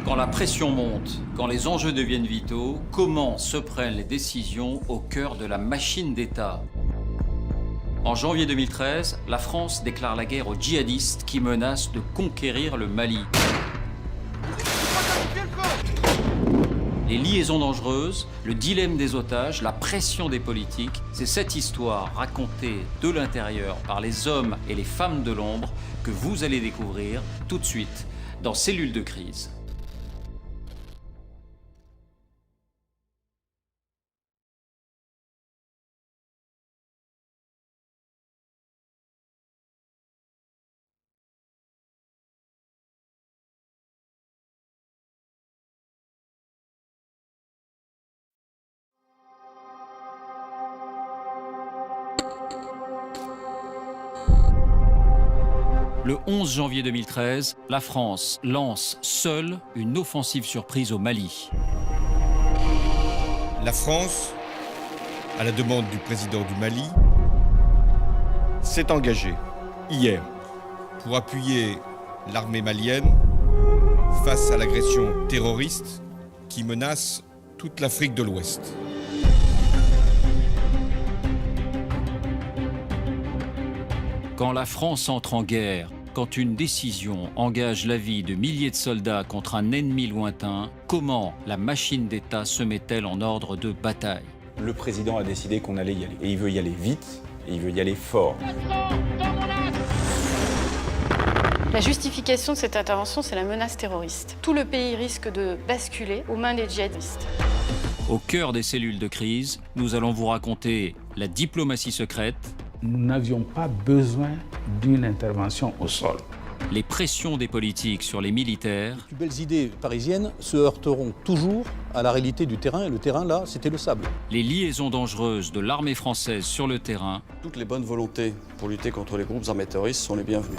Quand la pression monte, quand les enjeux deviennent vitaux, comment se prennent les décisions au cœur de la machine d'État? En janvier 2013, la France déclare la guerre aux djihadistes qui menacent de conquérir le Mali. Les liaisons dangereuses, le dilemme des otages, la pression des politiques, c'est cette histoire racontée de l'intérieur par les hommes et les femmes de l'ombre que vous allez découvrir tout de suite dans Cellules de crise. Le 11 janvier 2013, la France lance seule une offensive surprise au Mali. La France, à la demande du président du Mali, s'est engagée hier pour appuyer l'armée malienne face à l'agression terroriste qui menace toute l'Afrique de l'Ouest. Quand la France entre en guerre, quand une décision engage la vie de milliers de soldats contre un ennemi lointain, comment la machine d'État se met-elle en ordre de bataille? Le président a décidé qu'on allait y aller. Et il veut y aller vite, et il veut y aller fort. La justification de cette intervention, c'est la menace terroriste. Tout le pays risque de basculer aux mains des djihadistes. Au cœur des cellules de crise, nous allons vous raconter la diplomatie secrète, nous n'avions pas besoin d'une intervention au sol. Les pressions des politiques sur les militaires. Les plus belles idées parisiennes se heurteront toujours à la réalité du terrain, et le terrain, là, c'était le sable. Les liaisons dangereuses de l'armée française sur le terrain. Toutes les bonnes volontés pour lutter contre les groupes armés terroristes sont les bienvenues.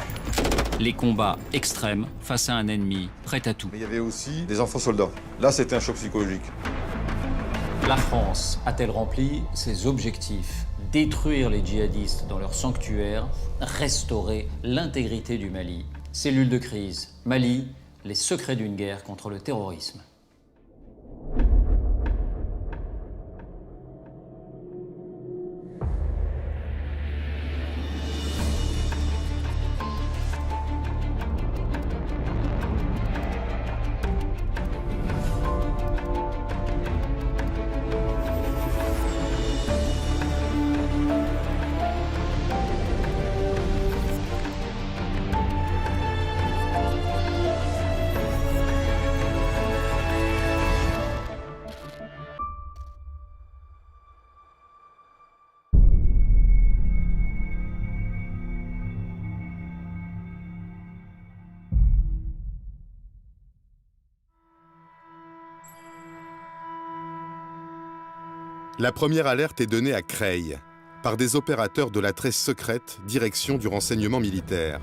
Les combats extrêmes face à un ennemi prêt à tout. Mais il y avait aussi des enfants soldats. Là, c'était un choc psychologique. La France a-t-elle rempli ses objectifs? Détruire les djihadistes dans leur sanctuaire, restaurer l'intégrité du Mali. Cellule de crise, Mali, les secrets d'une guerre contre le terrorisme. La première alerte est donnée à Creil, par des opérateurs de la très secrète direction du renseignement militaire.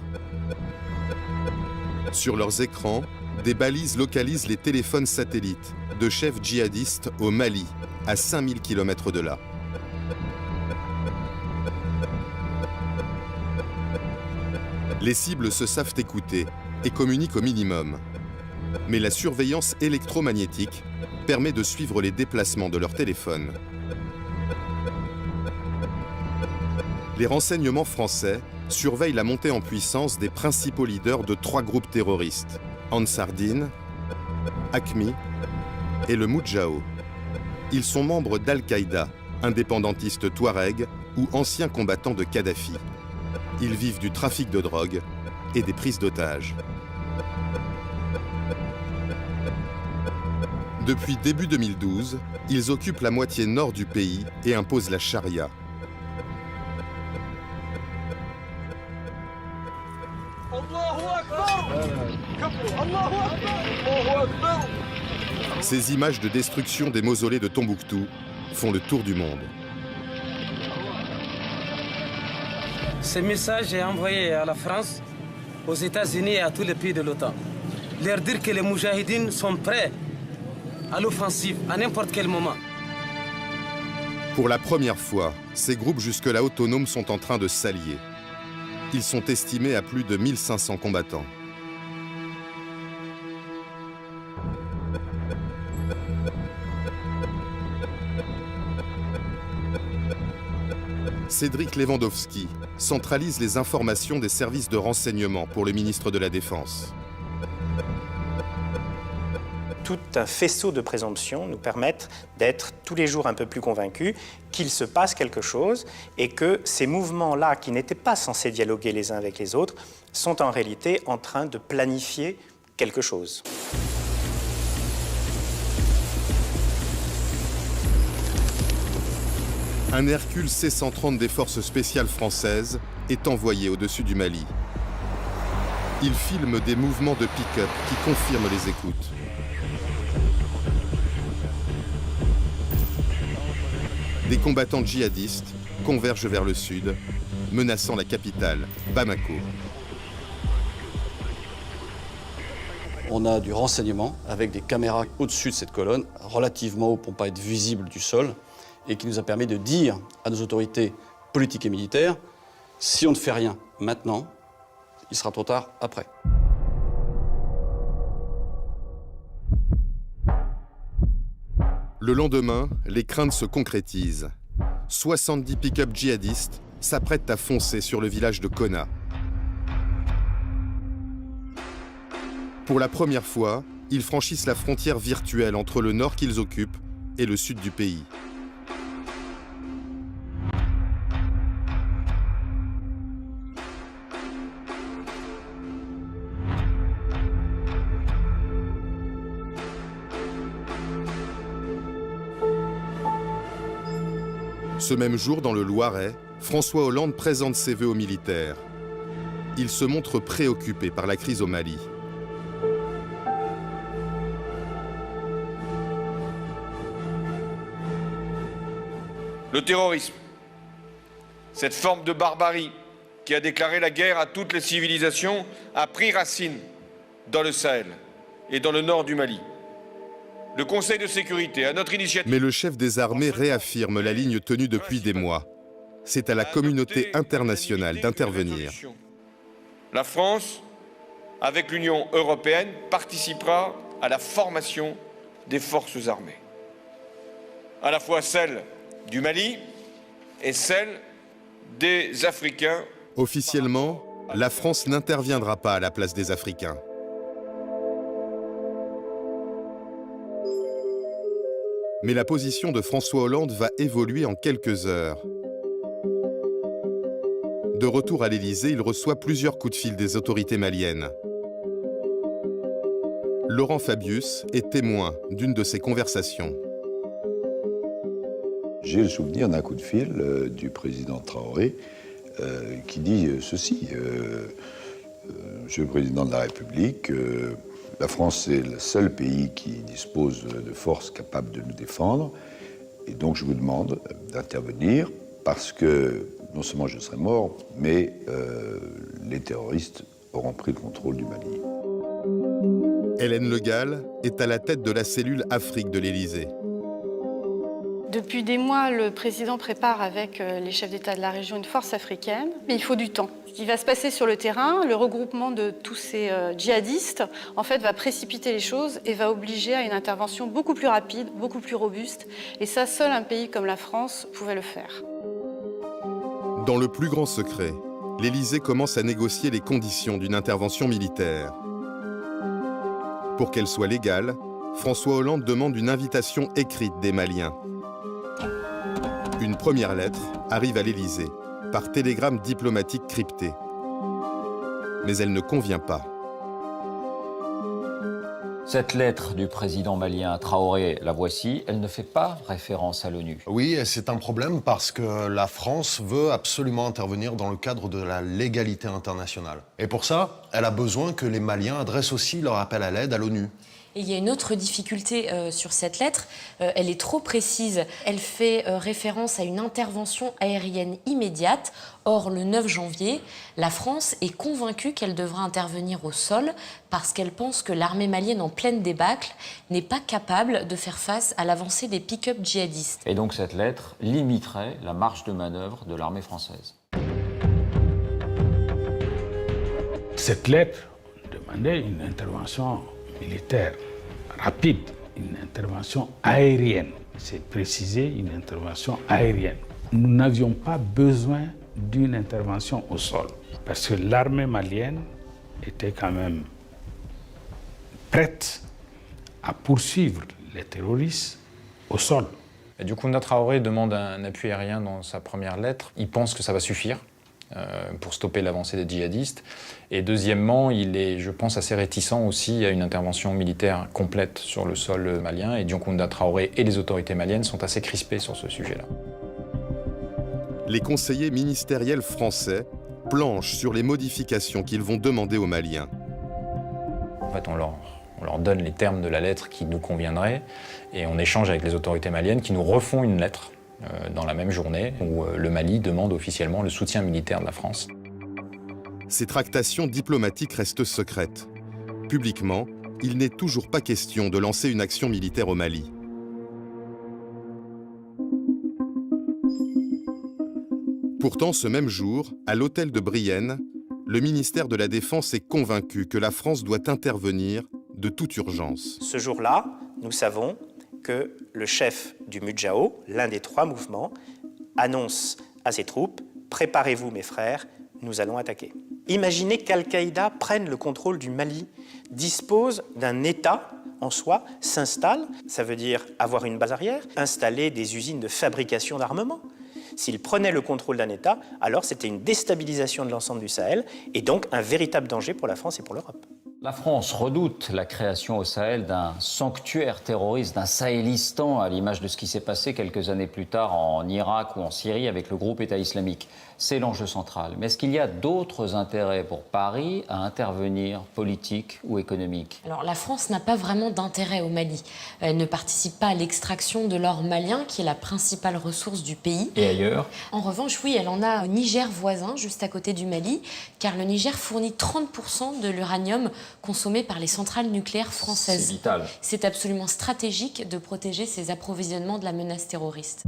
Sur leurs écrans, des balises localisent les téléphones satellites de chefs djihadistes au Mali, à 5000 km de là. Les cibles se savent écouter et communiquent au minimum. Mais la surveillance électromagnétique permet de suivre les déplacements de leur téléphone. Les renseignements français surveillent la montée en puissance des principaux leaders de 3 groupes terroristes, Ansar Dine, Aqmi et le Moudjahou. Ils sont membres d'Al-Qaïda, indépendantistes touaregs ou anciens combattants de Kadhafi. Ils vivent du trafic de drogue et des prises d'otages. Depuis début 2012, ils occupent la moitié nord du pays et imposent la charia. Ces images de destruction des mausolées de Tombouctou font le tour du monde. Ce message est envoyé à la France, aux États-Unis et à tous les pays de l'OTAN. Leur dire que les Moudjahidines sont prêts à l'offensive à n'importe quel moment. Pour la première fois, ces groupes jusque-là autonomes sont en train de s'allier. Ils sont estimés à plus de 1500 combattants. Cédric Lewandowski centralise les informations des services de renseignement pour le ministre de la Défense. Tout un faisceau de présomptions nous permettent d'être tous les jours un peu plus convaincus qu'il se passe quelque chose et que ces mouvements-là, qui n'étaient pas censés dialoguer les uns avec les autres, sont en réalité en train de planifier quelque chose. Un Hercule C-130 des forces spéciales françaises est envoyé au-dessus du Mali. Il filme des mouvements de pick-up qui confirment les écoutes. Des combattants djihadistes convergent vers le sud, menaçant la capitale, Bamako. On a du renseignement avec des caméras au-dessus de cette colonne, relativement haut pour ne pas être visible du sol, et qui nous a permis de dire à nos autorités politiques et militaires, si on ne fait rien maintenant, il sera trop tard après. Le lendemain, les craintes se concrétisent. 70 pick-up djihadistes s'apprêtent à foncer sur le village de Konna. Pour la première fois, ils franchissent la frontière virtuelle entre le nord qu'ils occupent et le sud du pays. Ce même jour, dans le Loiret, François Hollande présente ses vœux aux militaires. Il se montre préoccupé par la crise au Mali. Le terrorisme, cette forme de barbarie qui a déclaré la guerre à toutes les civilisations, a pris racine dans le Sahel et dans le nord du Mali. Le Conseil de sécurité, à notre initiative... Mais le chef des armées réaffirme la ligne tenue depuis des mois. C'est à la communauté internationale d'intervenir. La France, avec l'Union européenne, participera à la formation des forces armées. À la fois celle du Mali et celle des Africains. Officiellement, la France n'interviendra pas à la place des Africains. Mais la position de François Hollande va évoluer en quelques heures. De retour à l'Élysée, il reçoit plusieurs coups de fil des autorités maliennes. Laurent Fabius est témoin d'une de ces conversations. J'ai le souvenir d'un coup de fil du président Traoré qui dit ceci. Monsieur le Président de la République, la France est le seul pays qui dispose de forces capables de nous défendre. Et donc je vous demande d'intervenir parce que non seulement je serai mort, mais les terroristes auront pris le contrôle du Mali. Hélène Le Gall est à la tête de la cellule Afrique de l'Élysée. Depuis des mois, le président prépare avec les chefs d'État de la région une force africaine, mais il faut du temps. Ce qui va se passer sur le terrain, le regroupement de tous ces djihadistes, en fait, va précipiter les choses et va obliger à une intervention beaucoup plus rapide, beaucoup plus robuste. Et ça, seul un pays comme la France pouvait le faire. Dans le plus grand secret, l'Élysée commence à négocier les conditions d'une intervention militaire. Pour qu'elle soit légale, François Hollande demande une invitation écrite des Maliens. Une première lettre arrive à l'Élysée, par télégramme diplomatique crypté. Mais elle ne convient pas. Cette lettre du président malien Traoré, la voici, elle ne fait pas référence à l'ONU. Oui, et c'est un problème parce que la France veut absolument intervenir dans le cadre de la légalité internationale. Et pour ça, elle a besoin que les Maliens adressent aussi leur appel à l'aide à l'ONU. Et il y a une autre difficulté sur cette lettre, elle est trop précise. Elle fait référence à une intervention aérienne immédiate. Or, le 9 janvier, la France est convaincue qu'elle devra intervenir au sol parce qu'elle pense que l'armée malienne en pleine débâcle n'est pas capable de faire face à l'avancée des pick-up djihadistes. Et donc cette lettre limiterait la marge de manœuvre de l'armée française. Cette lettre demandait une intervention militaire rapide, une intervention aérienne. C'est précisé, une intervention aérienne. nous n'avions pas besoin d'une intervention au sol, parce que l'armée malienne était quand même prête à poursuivre les terroristes au sol. Et du coup, Kounda Traoré demande un appui aérien dans sa première lettre. Il pense que ça va suffire pour stopper l'avancée des djihadistes. Et deuxièmement, il est, je pense, assez réticent aussi à une intervention militaire complète sur le sol malien. Et Kounda Traoré et les autorités maliennes sont assez crispés sur ce sujet-là. Les conseillers ministériels français planchent sur les modifications qu'ils vont demander aux Maliens. En fait, on leur donne les termes de la lettre qui nous conviendraient et on échange avec les autorités maliennes qui nous refont une lettre dans la même journée où le Mali demande officiellement le soutien militaire de la France. Ces tractations diplomatiques restent secrètes. Publiquement, il n'est toujours pas question de lancer une action militaire au Mali. Pourtant, ce même jour, à l'hôtel de Brienne, le ministère de la Défense est convaincu que la France doit intervenir de toute urgence. Ce jour-là, nous savons que le chef du Mudjao, l'un des 3 mouvements, annonce à ses troupes « Préparez-vous mes frères, nous allons attaquer ». Imaginez qu'Al-Qaïda prenne le contrôle du Mali, dispose d'un État en soi, s'installe, ça veut dire avoir une base arrière, installer des usines de fabrication d'armement. S'il prenait le contrôle d'un État, alors c'était une déstabilisation de l'ensemble du Sahel et donc un véritable danger pour la France et pour l'Europe. La France redoute la création au Sahel d'un sanctuaire terroriste, d'un Sahélistan, à l'image de ce qui s'est passé quelques années plus tard en Irak ou en Syrie avec le groupe État islamique. C'est l'enjeu central. Mais est-ce qu'il y a d'autres intérêts pour Paris à intervenir, politique ou économique? Alors la France n'a pas vraiment d'intérêt au Mali. Elle ne participe pas à l'extraction de l'or malien, qui est la principale ressource du pays. Et ailleurs? En revanche, oui, elle en a au Niger voisin, juste à côté du Mali, car le Niger fournit 30% de l'uranium consommé par les centrales nucléaires françaises. C'est vital. C'est absolument stratégique de protéger ses approvisionnements de la menace terroriste.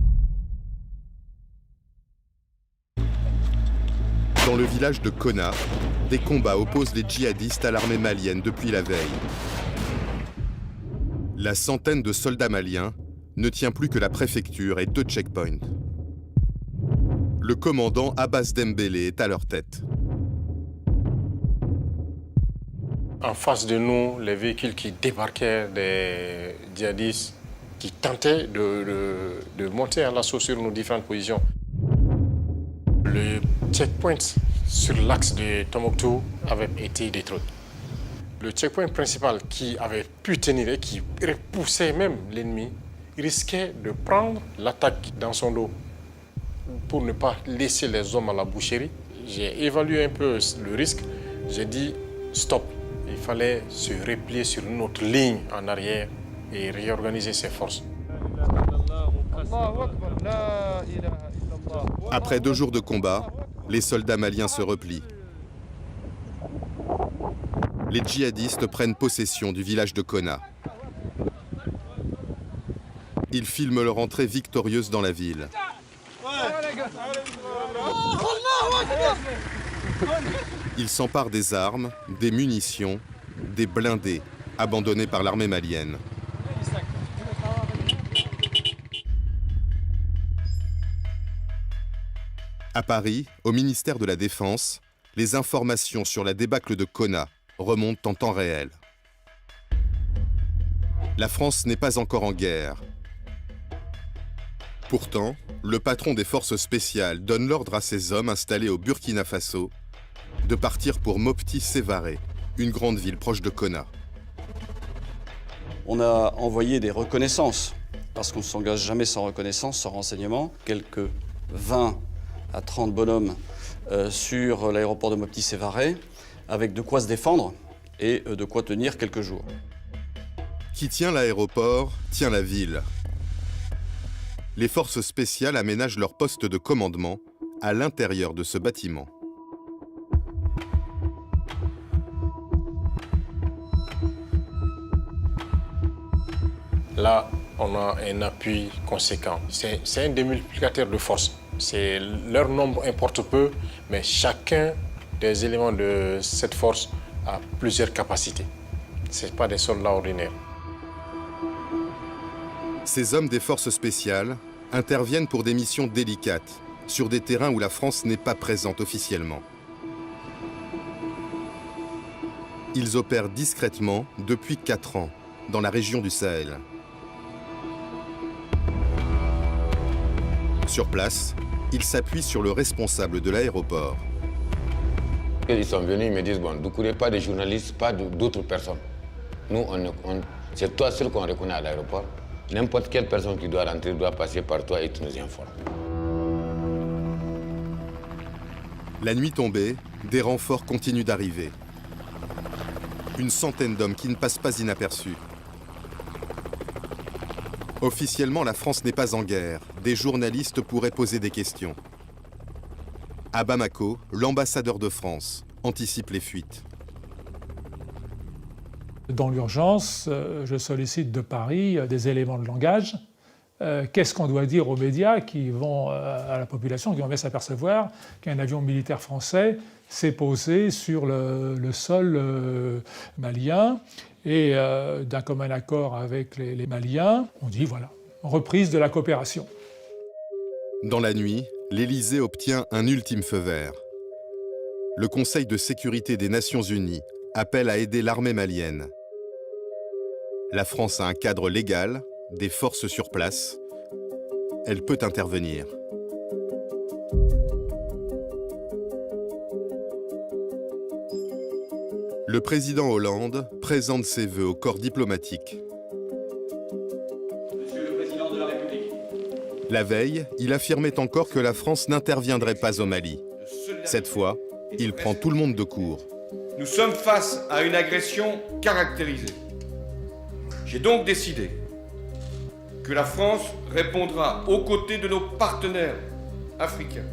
Dans le village de Konna, des combats opposent les djihadistes à l'armée malienne depuis la veille. La centaine de soldats maliens ne tient plus que la préfecture et 2 checkpoints. Le commandant Abbas Dembélé est à leur tête. En face de nous, les véhicules qui débarquaient des djihadistes qui tentaient de monter à l'assaut sur nos différentes positions. Le checkpoint sur l'axe de Tombouctou avait été détruit. Le checkpoint principal qui avait pu tenir et qui repoussait même l'ennemi risquait de prendre l'attaque dans son dos pour ne pas laisser les hommes à la boucherie. J'ai évalué un peu le risque. J'ai dit stop. Il fallait se replier sur une autre ligne en arrière et réorganiser ses forces. Après 2 jours de combat, les soldats maliens se replient. Les djihadistes prennent possession du village de Konna. Ils filment leur entrée victorieuse dans la ville. Ils s'emparent des armes, des munitions, des blindés abandonnés par l'armée malienne. À Paris, au ministère de la Défense, les informations sur la débâcle de Konna remontent en temps réel. La France n'est pas encore en guerre. Pourtant, le patron des forces spéciales donne l'ordre à ses hommes installés au Burkina Faso de partir pour Mopti Sévaré, une grande ville proche de Konna. On a envoyé des reconnaissances, parce qu'on ne s'engage jamais sans reconnaissance, sans renseignement. Quelques 20 à 30 bonhommes sur l'aéroport de Mopti Sévaré, avec de quoi se défendre et de quoi tenir quelques jours. Qui tient l'aéroport, tient la ville. Les forces spéciales aménagent leur poste de commandement à l'intérieur de ce bâtiment. Là, on a un appui conséquent. C'est un démultiplicateur de force. Leur nombre importe peu, mais chacun des éléments de cette force a plusieurs capacités. Ce n'est pas des soldats ordinaires. Ces hommes des forces spéciales interviennent pour des missions délicates, sur des terrains où la France n'est pas présente officiellement. Ils opèrent discrètement depuis 4 ans, dans la région du Sahel. Sur place, ils s'appuient sur le responsable de l'aéroport. Ils sont venus, ils me disent, bon, ne courez pas des journalistes, pas d'autres personnes. Nous, c'est toi seul qu'on reconnaît à l'aéroport. N'importe quelle personne qui doit rentrer doit passer par toi et tu nous informes. La nuit tombée, des renforts continuent d'arriver. Une centaine d'hommes qui ne passent pas inaperçus. Officiellement, la France n'est pas en guerre. Des journalistes pourraient poser des questions. À Bamako, l'ambassadeur de France anticipe les fuites. Dans l'urgence, je sollicite de Paris des éléments de langage. Qu'est-ce qu'on doit dire aux médias qui vont, à la population, qui vont bien s'apercevoir qu'un avion militaire français s'est posé sur le sol malien et d'un commun accord avec les Maliens, on dit voilà, reprise de la coopération. Dans la nuit, l'Élysée obtient un ultime feu vert. Le Conseil de sécurité des Nations Unies appelle à aider l'armée malienne. La France a un cadre légal, des forces sur place. Elle peut intervenir. Le président Hollande présente ses vœux au corps diplomatique. Monsieur le Président de la République. La veille, il affirmait encore que la France n'interviendrait pas au Mali. Cette fois, il prend tout le monde de court. Nous sommes face à une agression caractérisée. J'ai donc décidé que la France répondra aux côtés de nos partenaires africains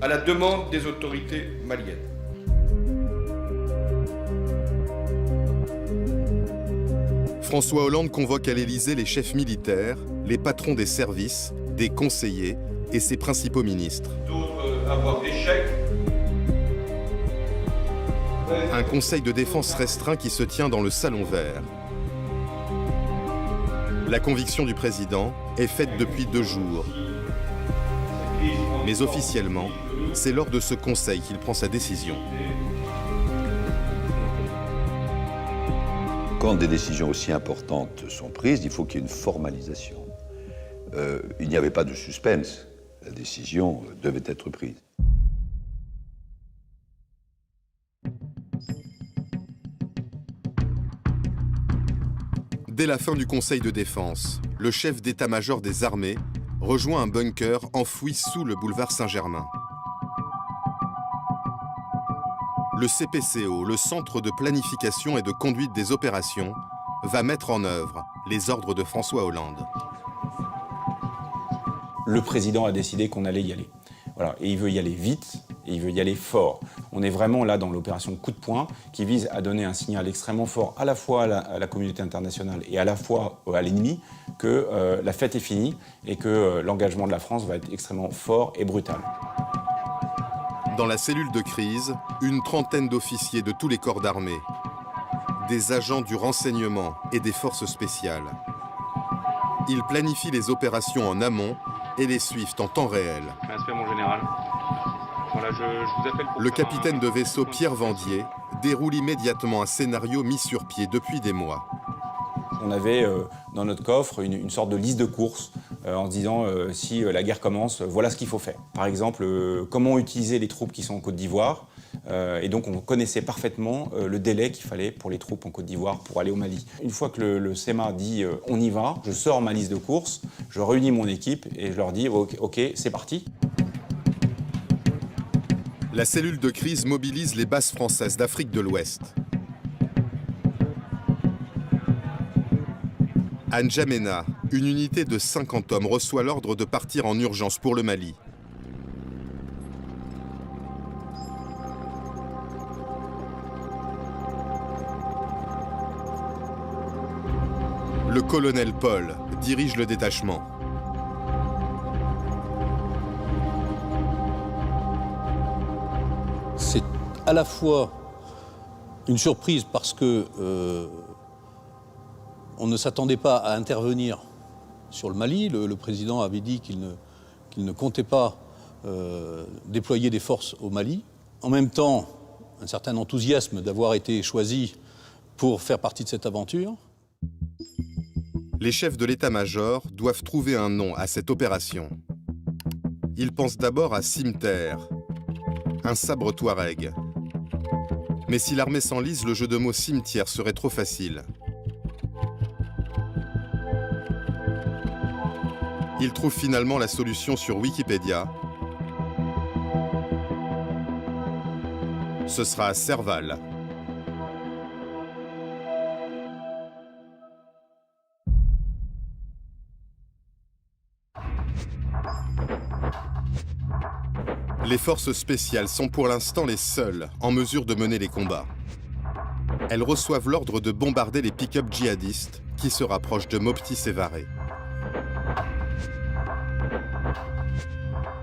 à la demande des autorités maliennes. François Hollande convoque à l'Élysée les chefs militaires, les patrons des services, des conseillers et ses principaux ministres. D'autres avoir des chèques. Un conseil de défense restreint qui se tient dans le Salon Vert. La conviction du président est faite depuis 2 jours. Mais officiellement, c'est lors de ce conseil qu'il prend sa décision. Quand des décisions aussi importantes sont prises, il faut qu'il y ait une formalisation. Il n'y avait pas de suspense. La décision devait être prise. Dès la fin du Conseil de défense, le chef d'état-major des armées rejoint un bunker enfoui sous le boulevard Saint-Germain. Le CPCO, le Centre de planification et de conduite des opérations, va mettre en œuvre les ordres de François Hollande. Le président a décidé qu'on allait y aller. Voilà. Et il veut y aller vite, et il veut y aller fort. On est vraiment là dans l'opération coup de poing qui vise à donner un signal extrêmement fort à la fois à la communauté internationale et à la fois à l'ennemi que la fête est finie et que l'engagement de la France va être extrêmement fort et brutal. Dans la cellule de crise, une trentaine d'officiers de tous les corps d'armée, des agents du renseignement et des forces spéciales. Ils planifient les opérations en amont et les suivent en temps réel. Respect, mon général. Voilà, je vous appelle pour le capitaine de vaisseau Pierre Vendier déroule immédiatement un scénario mis sur pied depuis des mois. On avait dans notre coffre une sorte de liste de courses en se disant si la guerre commence, voilà ce qu'il faut faire. Par exemple, comment utiliser les troupes qui sont en Côte d'Ivoire. Et donc on connaissait parfaitement le délai qu'il fallait pour les troupes en Côte d'Ivoire pour aller au Mali. Une fois que le CEMA dit on y va, je sors ma liste de courses, je réunis mon équipe et je leur dis ok, c'est parti. La cellule de crise mobilise les bases françaises d'Afrique de l'Ouest. À N'Djamena, une unité de 50 hommes reçoit l'ordre de partir en urgence pour le Mali. Le colonel Paul dirige le détachement. C'est à la fois une surprise parce que on ne s'attendait pas à intervenir sur le Mali. Le président avait dit qu'il ne comptait pas déployer des forces au Mali. En même temps, un certain enthousiasme d'avoir été choisi pour faire partie de cette aventure. Les chefs de l'état-major doivent trouver un nom à cette opération. Ils pensent d'abord à cimetière, un sabre touareg. Mais si l'armée s'enlise, le jeu de mots cimetière serait trop facile. Ils trouvent finalement la solution sur Wikipédia. Ce sera Serval. Les forces spéciales sont pour l'instant les seules en mesure de mener les combats. Elles reçoivent l'ordre de bombarder les pick-up djihadistes qui se rapprochent de Mopti Sévaré.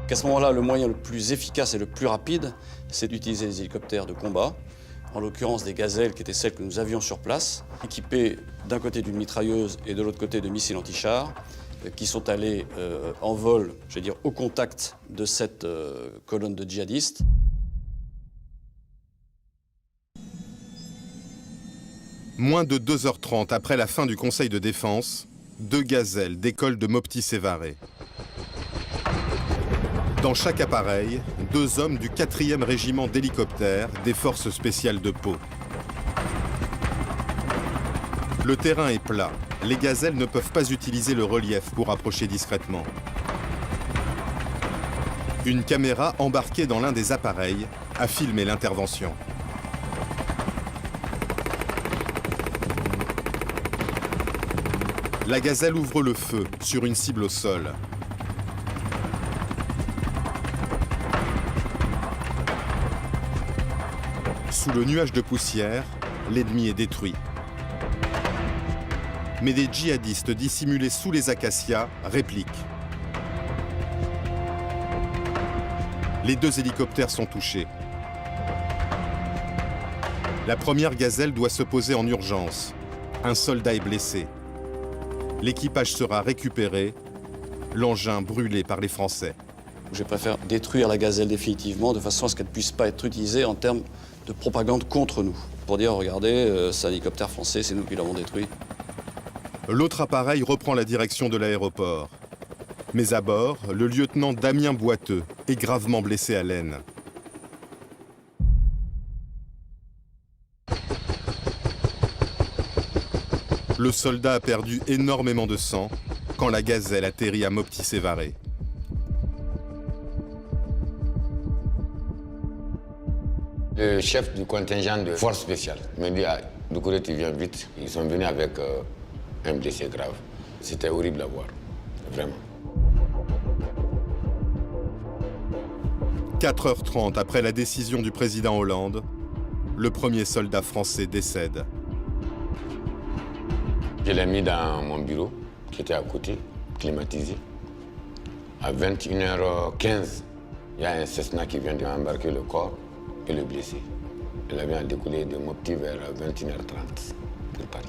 À ce moment-là, le moyen le plus efficace et le plus rapide, c'est d'utiliser les hélicoptères de combat, en l'occurrence des gazelles qui étaient celles que nous avions sur place, équipées d'un côté d'une mitrailleuse et de l'autre côté de missiles anti-chars, qui sont allés en vol, je vais dire, au contact de cette colonne de djihadistes. Moins de 2h30 après la fin du Conseil de défense, 2 gazelles décollent de Mopti Sévaré. Dans chaque appareil, 2 hommes du 4e régiment d'hélicoptères des forces spéciales de Pau. Le terrain est plat. Les gazelles ne peuvent pas utiliser le relief pour approcher discrètement. Une caméra embarquée dans l'un des appareils a filmé l'intervention. La gazelle ouvre le feu sur une cible au sol. Sous le nuage de poussière, l'ennemi est détruit. Mais des djihadistes dissimulés sous les acacias répliquent. Les 2 hélicoptères sont touchés. La première gazelle doit se poser en urgence. Un soldat est blessé. L'équipage sera récupéré, l'engin brûlé par les Français. Je préfère détruire la gazelle définitivement de façon à ce qu'elle ne puisse pas être utilisée en termes de propagande contre nous. Pour dire, regardez, c'est un hélicoptère français, c'est nous qui l'avons détruit. L'autre appareil reprend la direction de l'aéroport. Mais à bord, le lieutenant Damien Boiteux est gravement blessé à l'aine. Le soldat a perdu énormément de sang quand la gazelle atterrit à Mopti Sévaré. Le chef du contingent de force spéciale me dit, ah, Doucouré, tu viens vite. Ils sont venus avec un blessé grave. C'était horrible à voir, vraiment. 4h30 après la décision du président Hollande, le premier soldat français décède. Je l'ai mis dans mon bureau, qui était à côté, climatisé. À 21h15, il y a un Cessna qui vient d'embarquer le corps et le blessé. Il avait décollé de Mopti vers 21h30 pour Paris.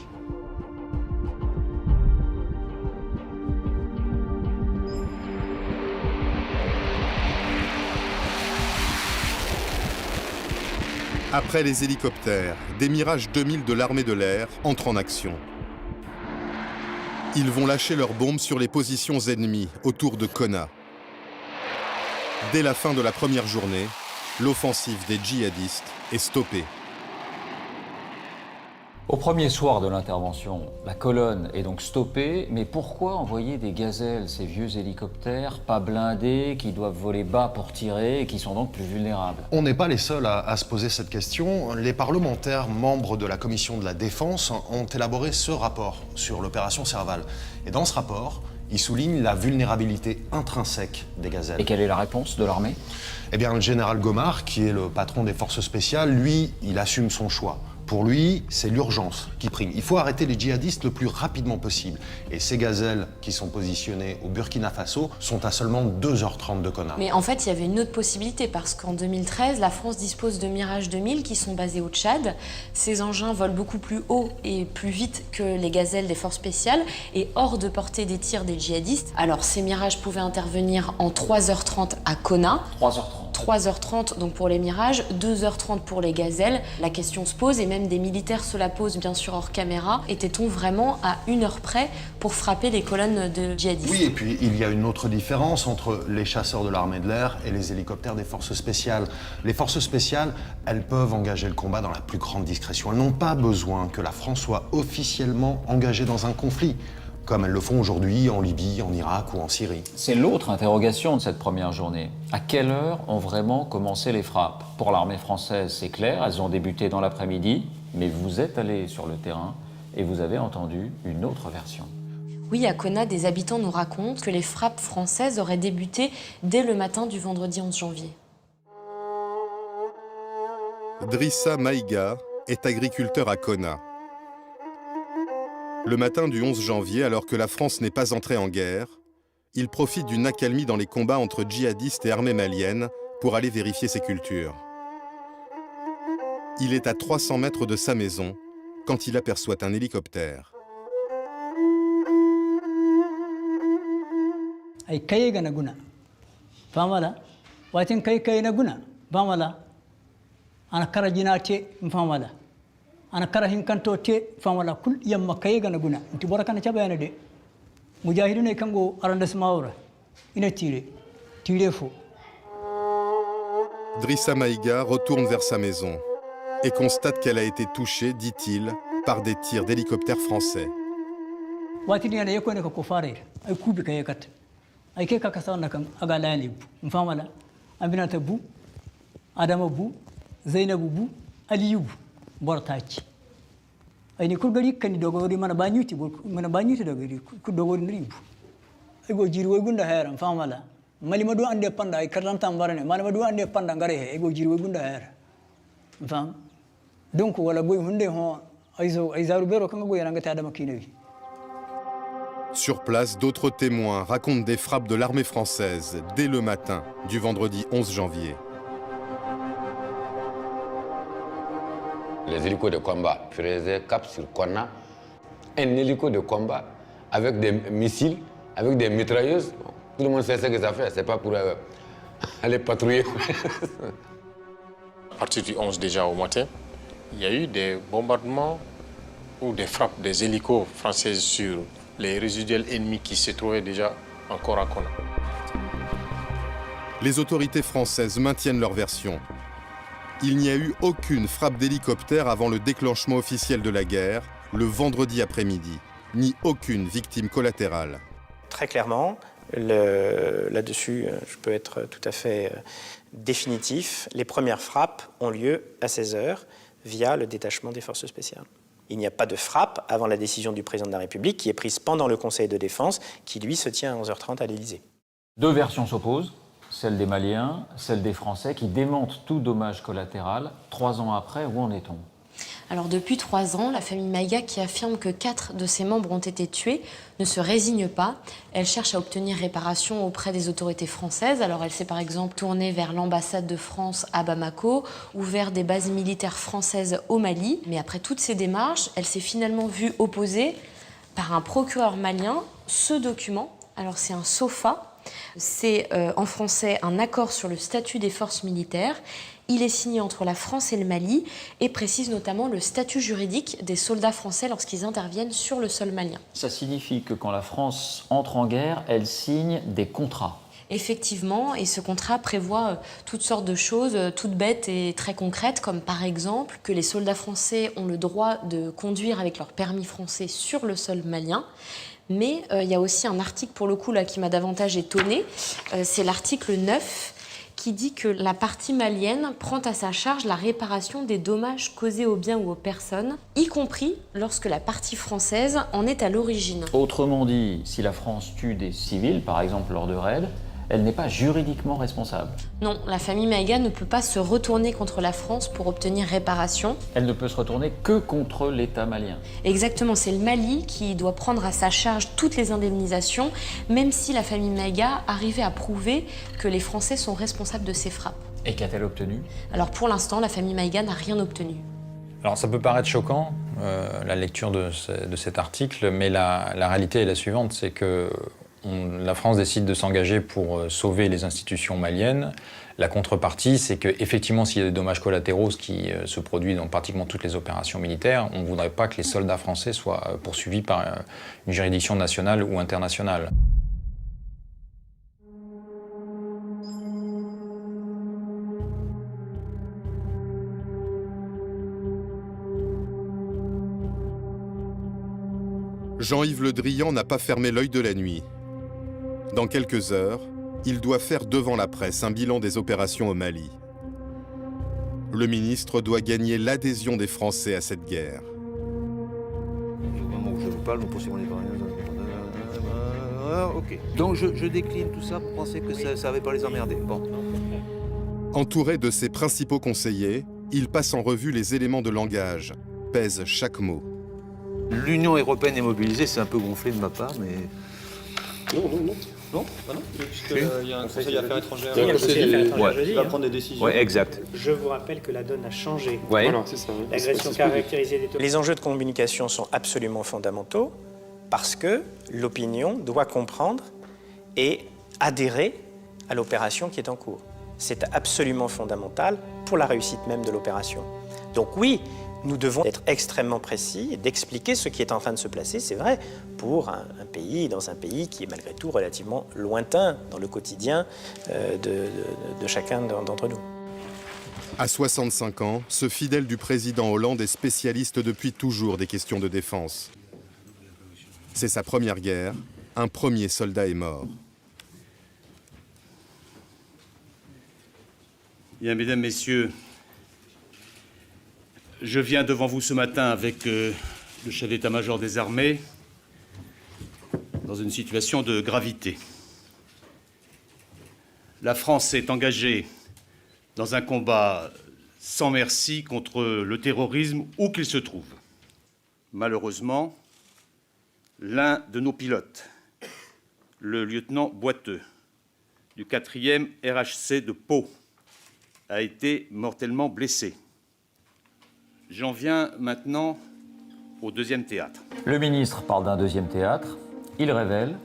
Après les hélicoptères, des Mirage 2000 de l'armée de l'air entrent en action. Ils vont lâcher leurs bombes sur les positions ennemies autour de Konna. Dès la fin de la première journée, l'offensive des djihadistes est stoppée. Au premier soir de l'intervention, la colonne est donc stoppée, mais pourquoi envoyer des gazelles, ces vieux hélicoptères, pas blindés, qui doivent voler bas pour tirer et qui sont donc plus vulnérables? On n'est pas les seuls à se poser cette question. Les parlementaires membres de la commission de la défense ont élaboré ce rapport sur l'opération Serval. Et dans ce rapport, ils soulignent la vulnérabilité intrinsèque des gazelles. Et quelle est la réponse de l'armée? Eh bien, le général Gomard, qui est le patron des forces spéciales, lui, il assume son choix. Pour lui, c'est l'urgence qui prime. Il faut arrêter les djihadistes le plus rapidement possible. Et ces gazelles qui sont positionnées au Burkina Faso sont à seulement 2h30 de Konna. Mais en fait, il y avait une autre possibilité parce qu'en 2013, la France dispose de Mirage 2000 qui sont basés au Tchad. Ces engins volent beaucoup plus haut et plus vite que les gazelles des forces spéciales et hors de portée des tirs des djihadistes. Alors, ces Mirages pouvaient intervenir en 3h30 à Konna. 3h30 donc pour les Mirages, 2h30 pour les gazelles. La question se pose et même des militaires se la posent bien sûr hors caméra. Était-on vraiment à 1 heure près pour frapper les colonnes de djihadistes? Oui, et puis il y a une autre différence entre les chasseurs de l'armée de l'air et les hélicoptères des forces spéciales. Les forces spéciales, elles peuvent engager le combat dans la plus grande discrétion. Elles n'ont pas besoin que la France soit officiellement engagée dans un conflit, comme elles le font aujourd'hui en Libye, en Irak ou en Syrie. C'est l'autre interrogation de cette première journée. À quelle heure ont vraiment commencé les frappes? Pour l'armée française, c'est clair, elles ont débuté dans l'après-midi, mais vous êtes allé sur le terrain et vous avez entendu une autre version. Oui, à Konna, des habitants nous racontent que les frappes françaises auraient débuté dès le matin du vendredi 11 janvier. Drissa Maïga est agriculteur à Konna. Le matin du 11 janvier, alors que la France n'est pas entrée en guerre, il profite d'une accalmie dans les combats entre djihadistes et armées maliennes pour aller vérifier ses cultures. Il est à 300 mètres de sa maison quand il aperçoit un hélicoptère. ana kara hinkanto te famala kul yamma kayegana guna nti borakana chabayana de mujahidine kango arrondissement ora ina tire fo. Drissa Maïga retourne vers sa maison et constate qu'elle a été touchée, dit-il, par des tirs d'hélicoptères français. watini yana yekone ko fare ay kubi kayekat ay ke kakasana kan aga lani mfamala aminata bu adama bu zainabu bu aliyu bortaci ayni kurgari kan dogori mana banyuti dogori ku dogori ndrimbu ay go jiri way gunda heram famala mali madu ande panda ay karanta mbarane mali madu ande panda ngare he ay go jiri way gunda her fam donc wala boy hunde ho ay zaru bero kan go yaranga ta adama kinewi. Sur place, d'autres témoins racontent des frappes de l'armée française dès le matin du vendredi 11 janvier. Les hélicos de combat faisaient cap sur Konna, un hélico de combat avec des missiles, avec des mitrailleuses. Tout le monde sait ce que ça fait, c'est pas pour aller patrouiller. À partir du 11 déjà au matin, il y a eu des bombardements ou des frappes des hélicos françaises sur les résiduels ennemis qui se trouvaient déjà encore à Konna. Les autorités françaises maintiennent leur version. Il n'y a eu aucune frappe d'hélicoptère avant le déclenchement officiel de la guerre, le vendredi après-midi, ni aucune victime collatérale. Très clairement, là-dessus, je peux être tout à fait définitif. Les premières frappes ont lieu à 16h via le détachement des forces spéciales. Il n'y a pas de frappe avant la décision du président de la République qui est prise pendant le Conseil de défense qui, lui, se tient à 11h30 à l'Élysée. Deux versions s'opposent. Celle des Maliens, celle des Français, qui démentent tout dommage collatéral. 3 ans après, où en est-on? Alors depuis 3 ans, la famille Maïga, qui affirme que 4 de ses membres ont été tués, ne se résigne pas. Elle cherche à obtenir réparation auprès des autorités françaises. Alors elle s'est par exemple tournée vers l'ambassade de France à Bamako ou vers des bases militaires françaises au Mali. Mais après toutes ces démarches, elle s'est finalement vue opposer par un procureur malien ce document. Alors c'est un SOFA. C'est en français un accord sur le statut des forces militaires. Il est signé entre la France et le Mali et précise notamment le statut juridique des soldats français lorsqu'ils interviennent sur le sol malien. Ça signifie que quand la France entre en guerre, elle signe des contrats. Effectivement, et ce contrat prévoit toutes sortes de choses, toutes bêtes et très concrètes, comme par exemple que les soldats français ont le droit de conduire avec leur permis français sur le sol malien. Mais il y a aussi un article, pour le coup, là, qui m'a davantage étonnée. C'est l'article 9, qui dit que la partie malienne prend à sa charge la réparation des dommages causés aux biens ou aux personnes, y compris lorsque la partie française en est à l'origine. Autrement dit, si la France tue des civils, par exemple lors de raids, elle n'est pas juridiquement responsable. Non, la famille Maïga ne peut pas se retourner contre la France pour obtenir réparation. Elle ne peut se retourner que contre l'État malien. Exactement, c'est le Mali qui doit prendre à sa charge toutes les indemnisations, même si la famille Maïga arrivait à prouver que les Français sont responsables de ces frappes. Et qu'a-t-elle obtenu? Alors pour l'instant, la famille Maïga n'a rien obtenu. Alors ça peut paraître choquant, la lecture de cet article, mais la réalité est la suivante, c'est que la France décide de s'engager pour sauver les institutions maliennes. La contrepartie, c'est qu'effectivement, s'il y a des dommages collatéraux, ce qui se produit dans pratiquement toutes les opérations militaires, on ne voudrait pas que les soldats français soient poursuivis par une juridiction nationale ou internationale. Jean-Yves Le Drian n'a pas fermé l'œil de la nuit. Dans quelques heures, il doit faire devant la presse un bilan des opérations au Mali. Le ministre doit gagner l'adhésion des Français à cette guerre. Au moment où je vous parle, nous poursuivons les ok. Donc je décline tout ça pour penser que ça ne va pas les emmerder. Bon. Entouré de ses principaux conseillers, il passe en revue les éléments de langage, pèse chaque mot. L'Union européenne est mobilisée, c'est un peu gonflé de ma part, mais... Non. Non, puisqu'il y a un conseil affaires étrangères. Il y a un conseil affaires étrangères jeudi. qui va prendre des décisions. Oui, exact. Je vous rappelle que la donne a changé. Ouais. Voilà, c'est ça. L'agression caractérisée des... Les enjeux de communication sont absolument fondamentaux parce que l'opinion doit comprendre et adhérer à l'opération qui est en cours. C'est absolument fondamental pour la réussite même de l'opération. Donc oui, nous devons être extrêmement précis et d'expliquer ce qui est en train de se placer, c'est vrai, pour un pays, dans un pays qui est malgré tout relativement lointain dans le quotidien de chacun d'entre nous. À 65 ans, ce fidèle du président Hollande est spécialiste depuis toujours des questions de défense. C'est sa première guerre, un premier soldat est mort. Bien, mesdames, messieurs, je viens devant vous ce matin avec le chef d'état-major des armées dans une situation de gravité. La France s'est engagée dans un combat sans merci contre le terrorisme où qu'il se trouve. Malheureusement, l'un de nos pilotes, le lieutenant Boiteux, du 4e RHC de Pau, a été mortellement blessé. J'en viens maintenant au deuxième théâtre. Le ministre parle d'un deuxième théâtre. Il révèle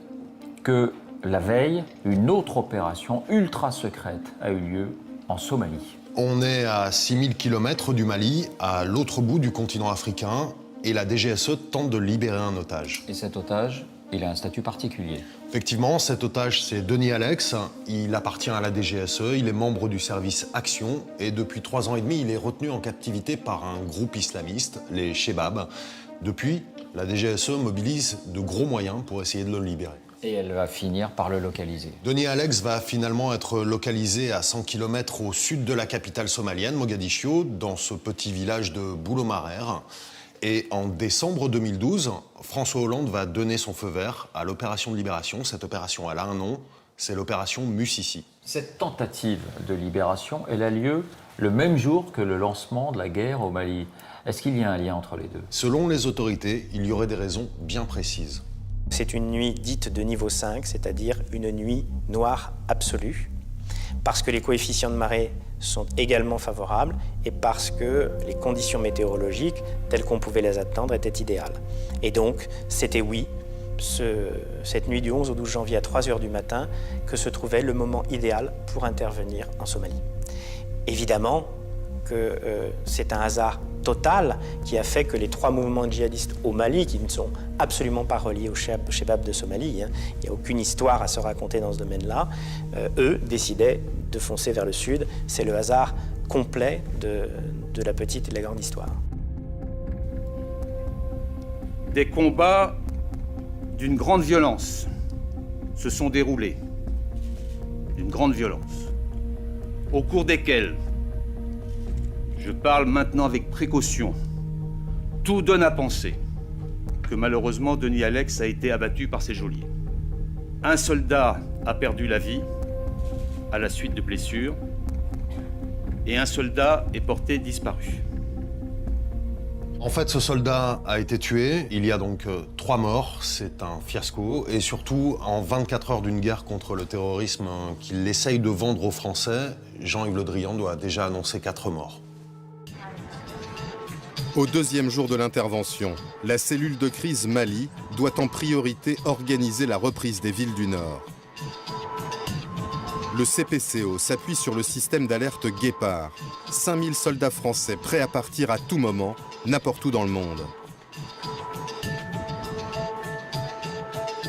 que la veille, une autre opération ultra secrète a eu lieu en Somalie. On est à 6000 km du Mali, à l'autre bout du continent africain, et la DGSE tente de libérer un otage. Et cet otage, il a un statut particulier. Effectivement, cet otage, c'est Denis Alex. Il appartient à la DGSE, il est membre du service Action, et depuis 3 ans et demi, il est retenu en captivité par un groupe islamiste, les Chebab. Depuis, la DGSE mobilise de gros moyens pour essayer de le libérer. Et elle va finir par le localiser. Denis Alex va finalement être localisé à 100 km au sud de la capitale somalienne, Mogadiscio, dans ce petit village de Boulomarer. Et en décembre 2012, François Hollande va donner son feu vert à l'opération de libération. Cette opération, elle a un nom, c'est l'opération Musisi. Cette tentative de libération, elle a lieu le même jour que le lancement de la guerre au Mali. Est-ce qu'il y a un lien entre les deux? Selon les autorités, il y aurait des raisons bien précises. C'est une nuit dite de niveau 5, c'est-à-dire une nuit noire absolue, parce que les coefficients de marée sont également favorables et parce que les conditions météorologiques, telles qu'on pouvait les attendre, étaient idéales. Et donc, c'était oui, cette nuit du 11 au 12 janvier à 3 h du matin, que se trouvait le moment idéal pour intervenir en Somalie. Évidemment que c'est un hasard total qui a fait que les 3 mouvements djihadistes au Mali, qui ne sont absolument pas reliés au Chebab de Somalie, il n'y a aucune histoire à se raconter dans ce domaine-là, eux décidaient de foncer vers le sud. C'est le hasard complet de la petite et de la grande histoire. Des combats d'une grande violence se sont déroulés, d'une grande violence, au cours desquels, je parle maintenant avec précaution, tout donne à penser que malheureusement Denis Alex a été abattu par ses geôliers. Un soldat a perdu la vie à la suite de blessures et un soldat est porté disparu. En fait, ce soldat a été tué. Il y a donc 3 morts. C'est un fiasco. Et surtout, en 24 heures d'une guerre contre le terrorisme qu'il essaye de vendre aux Français, Jean-Yves Le Drian doit déjà annoncer 4 morts. Au deuxième jour de l'intervention, la cellule de crise Mali doit en priorité organiser la reprise des villes du Nord. Le CPCO s'appuie sur le système d'alerte Guépard. 5000 soldats français prêts à partir à tout moment, n'importe où dans le monde.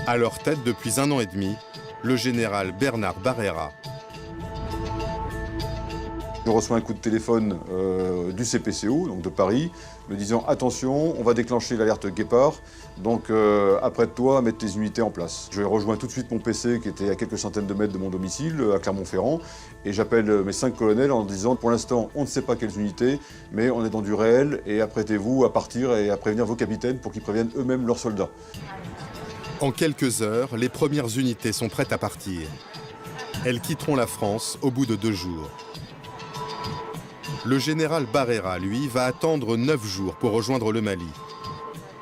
À leur tête depuis 1 an et demi, le général Bernard Barrera. Je reçois un coup de téléphone du CPCO, donc de Paris, me disant « Attention, on va déclencher l'alerte Guépard, donc apprête-toi à mettre tes unités en place ». Je rejoins tout de suite mon PC qui était à quelques centaines de mètres de mon domicile, à Clermont-Ferrand, et j'appelle mes 5 colonels en disant « Pour l'instant, on ne sait pas quelles unités, mais on est dans du réel, et apprêtez-vous à partir et à prévenir vos capitaines pour qu'ils préviennent eux-mêmes leurs soldats ». En quelques heures, les premières unités sont prêtes à partir. Elles quitteront la France au bout de 2 jours. Le général Barrera, lui, va attendre 9 jours pour rejoindre le Mali.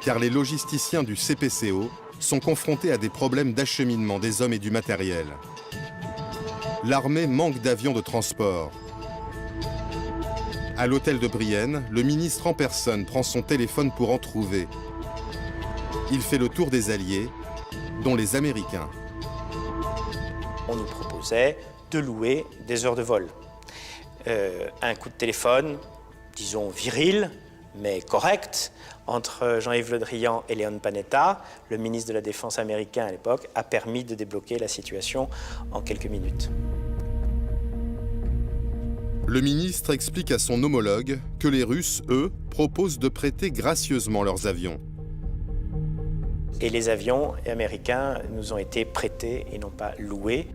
Car les logisticiens du CPCO sont confrontés à des problèmes d'acheminement des hommes et du matériel. L'armée manque d'avions de transport. À l'hôtel de Brienne, le ministre en personne prend son téléphone pour en trouver. Il fait le tour des Alliés, dont les Américains. On nous proposait de louer des heures de vol. Un coup de téléphone, disons viril, mais correct, entre Jean-Yves Le Drian et Leon Panetta, le ministre de la Défense américain à l'époque, a permis de débloquer la situation en quelques minutes. Le ministre explique à son homologue que les Russes, eux, proposent de prêter gracieusement leurs avions. Et les avions américains nous ont été prêtés et non pas loués.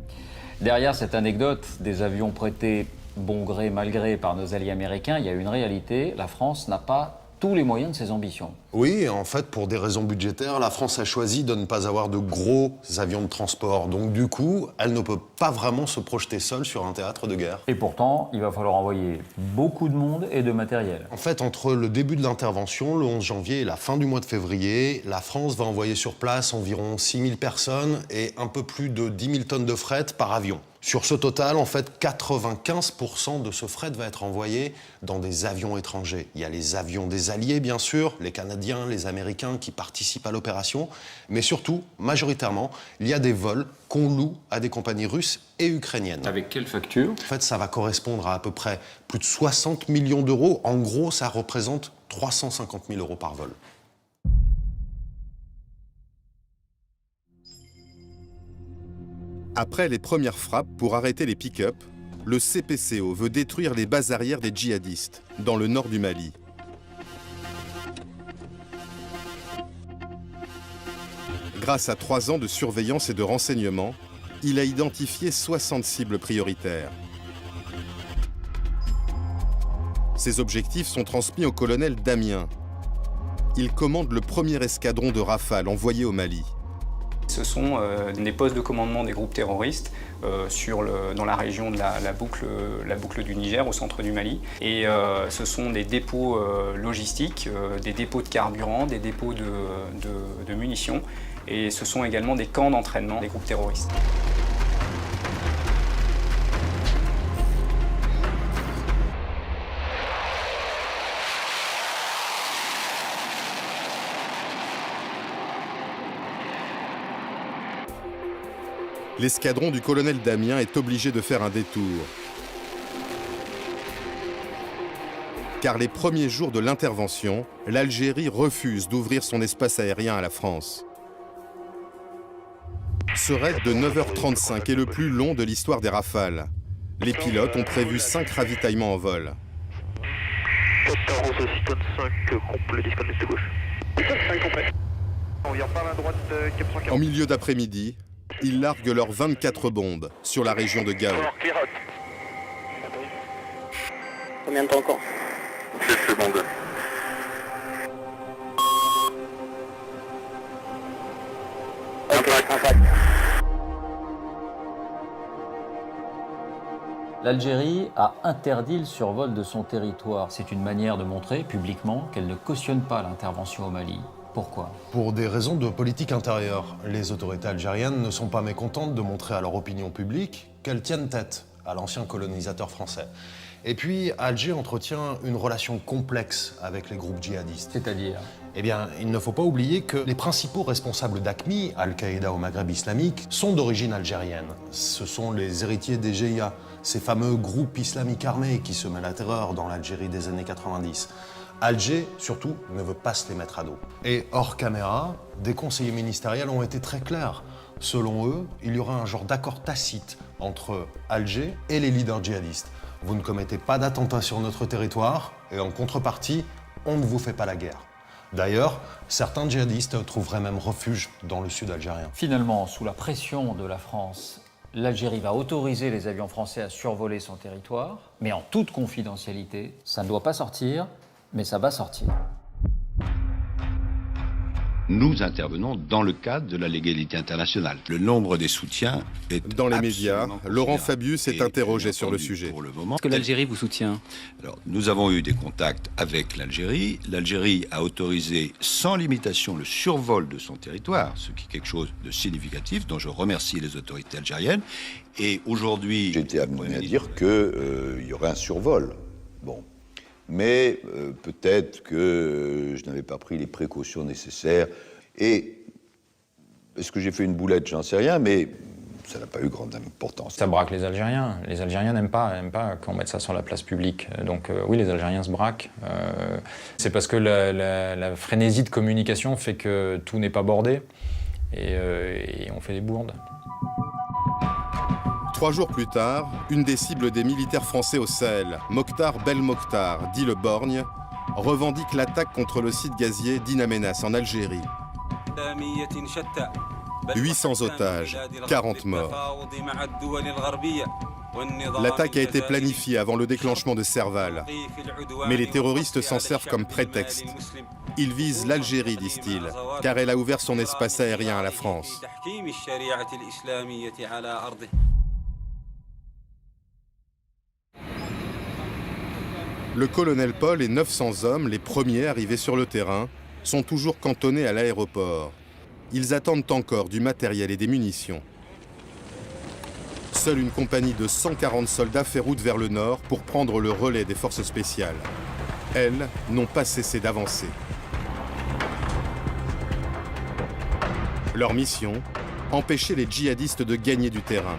Derrière cette anecdote des avions prêtés bon gré, mal gré par nos alliés américains, il y a une réalité, la France n'a pas tous les moyens de ses ambitions. Oui, en fait, pour des raisons budgétaires, la France a choisi de ne pas avoir de gros avions de transport. Donc du coup, elle ne peut pas vraiment se projeter seule sur un théâtre de guerre. Et pourtant, il va falloir envoyer beaucoup de monde et de matériel. En fait, entre le début de l'intervention, le 11 janvier, et la fin du mois de février, la France va envoyer sur place environ 6000 personnes et un peu plus de 10 000 tonnes de fret par avion. Sur ce total, en fait, 95% de ce fret va être envoyé dans des avions étrangers. Il y a les avions des Alliés, bien sûr, les Canadiens, les Américains qui participent à l'opération, mais surtout, majoritairement, il y a des vols qu'on loue à des compagnies russes et ukrainiennes. Avec quelle facture? En fait, ça va correspondre à peu près plus de 60 millions d'euros. En gros, ça représente 350 000 euros par vol. Après les premières frappes pour arrêter les pick-up, le CPCO veut détruire les bases arrières des djihadistes, dans le nord du Mali. Grâce à 3 ans de surveillance et de renseignement, il a identifié 60 cibles prioritaires. Ces objectifs sont transmis au colonel Damien. Il commande le premier escadron de Rafale envoyé au Mali. Ce sont des postes de commandement des groupes terroristes dans la région de la boucle du Niger, au centre du Mali. Et ce sont des dépôts logistiques, des dépôts de carburant, des dépôts de munitions. Et ce sont également des camps d'entraînement des groupes terroristes. L'escadron du colonel Damien est obligé de faire un détour. Car les premiers jours de l'intervention, l'Algérie refuse d'ouvrir son espace aérien à la France. Ce raid de 9h35 est le plus long de l'histoire des Rafales. Les pilotes ont prévu 5 ravitaillements en vol. En milieu d'après-midi, ils larguent leurs 24 bombes sur la région de Gao. Combien de temps encore? 7 secondes. L'Algérie a interdit le survol de son territoire. C'est une manière de montrer publiquement qu'elle ne cautionne pas l'intervention au Mali. Pourquoi? Pour des raisons de politique intérieure. Les autorités algériennes ne sont pas mécontentes de montrer à leur opinion publique qu'elles tiennent tête à l'ancien colonisateur français. Et puis, Alger entretient une relation complexe avec les groupes djihadistes. C'est-à-dire? Eh bien, il ne faut pas oublier que les principaux responsables d'AQMI, Al-Qaïda au Maghreb islamique, sont d'origine algérienne. Ce sont les héritiers des GIA, ces fameux groupes islamiques armés qui semaient la terreur dans l'Algérie des années 90. Alger, surtout, ne veut pas se les mettre à dos. Et hors caméra, des conseillers ministériels ont été très clairs. Selon eux, il y aura un genre d'accord tacite entre Alger et les leaders djihadistes. Vous ne commettez pas d'attentats sur notre territoire et en contrepartie, on ne vous fait pas la guerre. D'ailleurs, certains djihadistes trouveraient même refuge dans le sud algérien. Finalement, sous la pression de la France, l'Algérie va autoriser les avions français à survoler son territoire, mais en toute confidentialité. Ça ne doit pas sortir, mais ça va sortir. Nous intervenons dans le cadre de la légalité internationale. Le nombre des soutiens est Dans les médias, Laurent Fabius est interrogé sur le sujet. Pour le moment, est-ce que l'Algérie vous soutient? Alors, nous avons eu des contacts avec l'Algérie. L'Algérie a autorisé sans limitation le survol de son territoire, ce qui est quelque chose de significatif, dont je remercie les autorités algériennes. Et aujourd'hui... J'ai été amené à dire qu'il y aurait un survol. Bon. Mais peut-être que je n'avais pas pris les précautions nécessaires. Et est-ce que j'ai fait une boulette? J'en sais rien, mais ça n'a pas eu grande importance. Ça braque les Algériens. Les Algériens n'aiment pas qu'on mette ça sur la place publique. Donc oui, les Algériens se braquent. C'est parce que la frénésie de communication fait que tout n'est pas bordé. Et on fait des bourdes. 3 jours plus tard, une des cibles des militaires français au Sahel, Mokhtar Belmokhtar, dit le Borgne, revendique l'attaque contre le site gazier d'In Amenas en Algérie. 800 otages, 40 morts. L'attaque a été planifiée avant le déclenchement de Serval. Mais les terroristes s'en servent comme prétexte. Ils visent l'Algérie, disent-ils, car elle a ouvert son espace aérien à la France. Le colonel Paul et 900 hommes, les premiers arrivés sur le terrain, sont toujours cantonnés à l'aéroport. Ils attendent encore du matériel et des munitions. Seule une compagnie de 140 soldats fait route vers le nord pour prendre le relais des forces spéciales. Elles n'ont pas cessé d'avancer. Leur mission, empêcher les djihadistes de gagner du terrain.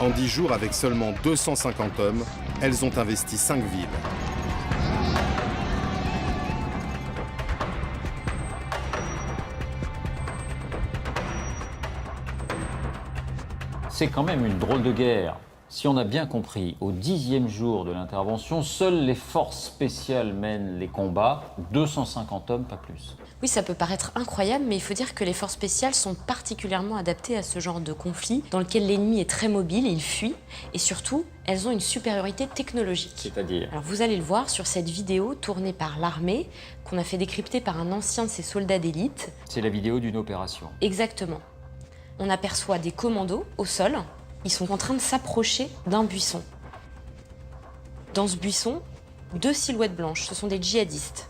En 10 jours, avec seulement 250 hommes, elles ont investi 5 villes. C'est quand même une drôle de guerre. Si on a bien compris, au 10e jour de l'intervention, seules les forces spéciales mènent les combats, 250 hommes, pas plus. Oui, ça peut paraître incroyable, mais il faut dire que les forces spéciales sont particulièrement adaptées à ce genre de conflit, dans lequel l'ennemi est très mobile, il fuit, et surtout, elles ont une supériorité technologique. C'est-à-dire? Alors vous allez le voir sur cette vidéo tournée par l'armée, qu'on a fait décrypter par un ancien de ses soldats d'élite. C'est la vidéo d'une opération. Exactement. On aperçoit des commandos au sol, ils sont en train de s'approcher d'un buisson. Dans ce buisson, 2 silhouettes blanches, ce sont des djihadistes.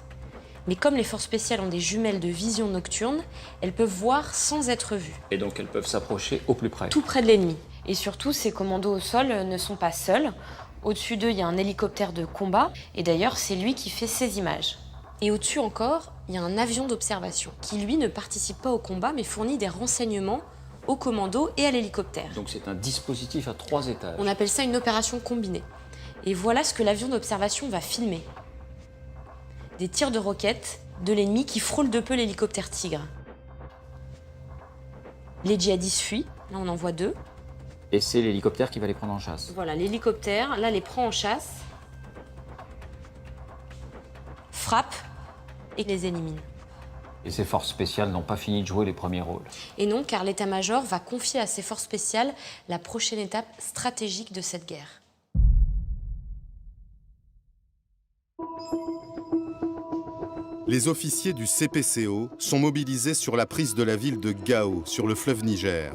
Mais comme les forces spéciales ont des jumelles de vision nocturne, elles peuvent voir sans être vues. Et donc elles peuvent s'approcher au plus près. Tout près de l'ennemi. Et surtout, ces commandos au sol ne sont pas seuls. Au-dessus d'eux, il y a un hélicoptère de combat. Et d'ailleurs, c'est lui qui fait ces images. Et au-dessus encore, il y a un avion d'observation qui, lui, ne participe pas au combat, mais fournit des renseignements aux commandos et à l'hélicoptère. Donc c'est un dispositif à 3 étages. On appelle ça une opération combinée. Et voilà ce que l'avion d'observation va filmer. Des tirs de roquettes de l'ennemi qui frôlent de peu l'hélicoptère Tigre. Les djihadistes fuient, là on en voit 2. Et c'est l'hélicoptère qui va les prendre en chasse. Voilà, l'hélicoptère, là les prend en chasse, frappe et les élimine. Et ces forces spéciales n'ont pas fini de jouer les premiers rôles. Et non, car l'état-major va confier à ces forces spéciales la prochaine étape stratégique de cette guerre. Les officiers du CPCO sont mobilisés sur la prise de la ville de Gao, sur le fleuve Niger.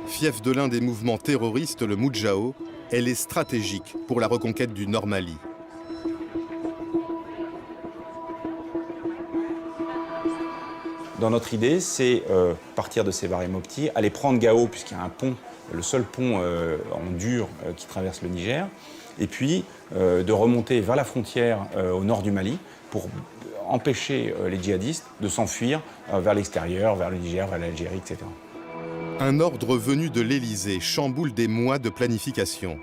Fief de l'un des mouvements terroristes, le Moudjahou, elle est stratégique pour la reconquête du Nord Mali. Dans notre idée, c'est partir de ces Mopti, aller prendre Gao, puisqu'il y a un pont, le seul pont en dur qui traverse le Niger, et puis de remonter vers la frontière au nord du Mali pour empêcher les djihadistes de s'enfuir vers l'extérieur, vers le Niger, vers l'Algérie, etc. Un ordre venu de l'Élysée chamboule des mois de planification.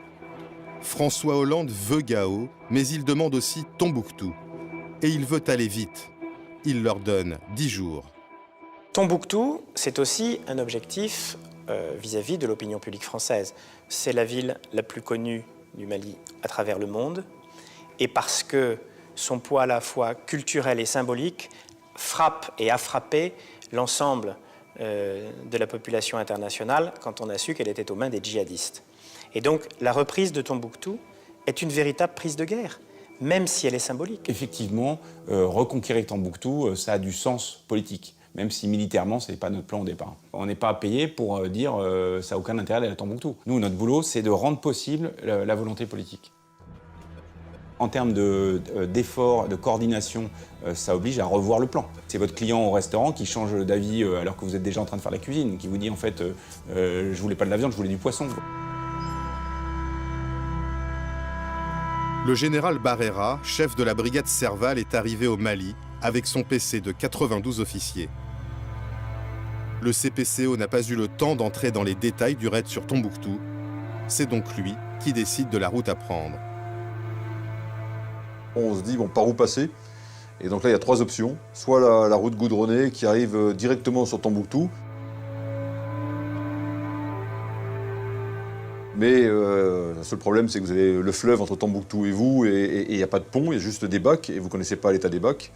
François Hollande veut Gao, mais il demande aussi Tombouctou. Et il veut aller vite. Il leur donne 10 jours. Tombouctou, c'est aussi un objectif vis-à-vis de l'opinion publique française. C'est la ville la plus connue du Mali à travers le monde. Et parce que son poids à la fois culturel et symbolique frappe et a frappé l'ensemble de la population internationale quand on a su qu'elle était aux mains des djihadistes. Et donc la reprise de Tombouctou est une véritable prise de guerre, même si elle est symbolique. Effectivement, reconquérir Tombouctou, ça a du sens politique, même si militairement, ce n'est pas notre plan au départ. On n'est pas payé pour dire ça n'a aucun intérêt d'aller à Tombouctou. Nous, notre boulot, c'est de rendre possible la volonté politique. En termes d'efforts, de coordination, ça oblige à revoir le plan. C'est votre client au restaurant qui change d'avis alors que vous êtes déjà en train de faire la cuisine, qui vous dit en fait je voulais pas de la viande, je voulais du poisson. Le général Barrera, chef de la brigade Serval, est arrivé au Mali avec son PC de 92 officiers. Le CPCO n'a pas eu le temps d'entrer dans les détails du raid sur Tombouctou. C'est donc lui qui décide de la route à prendre. On se dit, bon, par où passer? Et donc là, il y a 3 options. Soit la route goudronnée qui arrive directement sur Tombouctou. Mais le seul problème, c'est que vous avez le fleuve entre Tombouctou et vous, et il n'y a pas de pont, il y a juste des bacs, et vous ne connaissez pas l'état des bacs.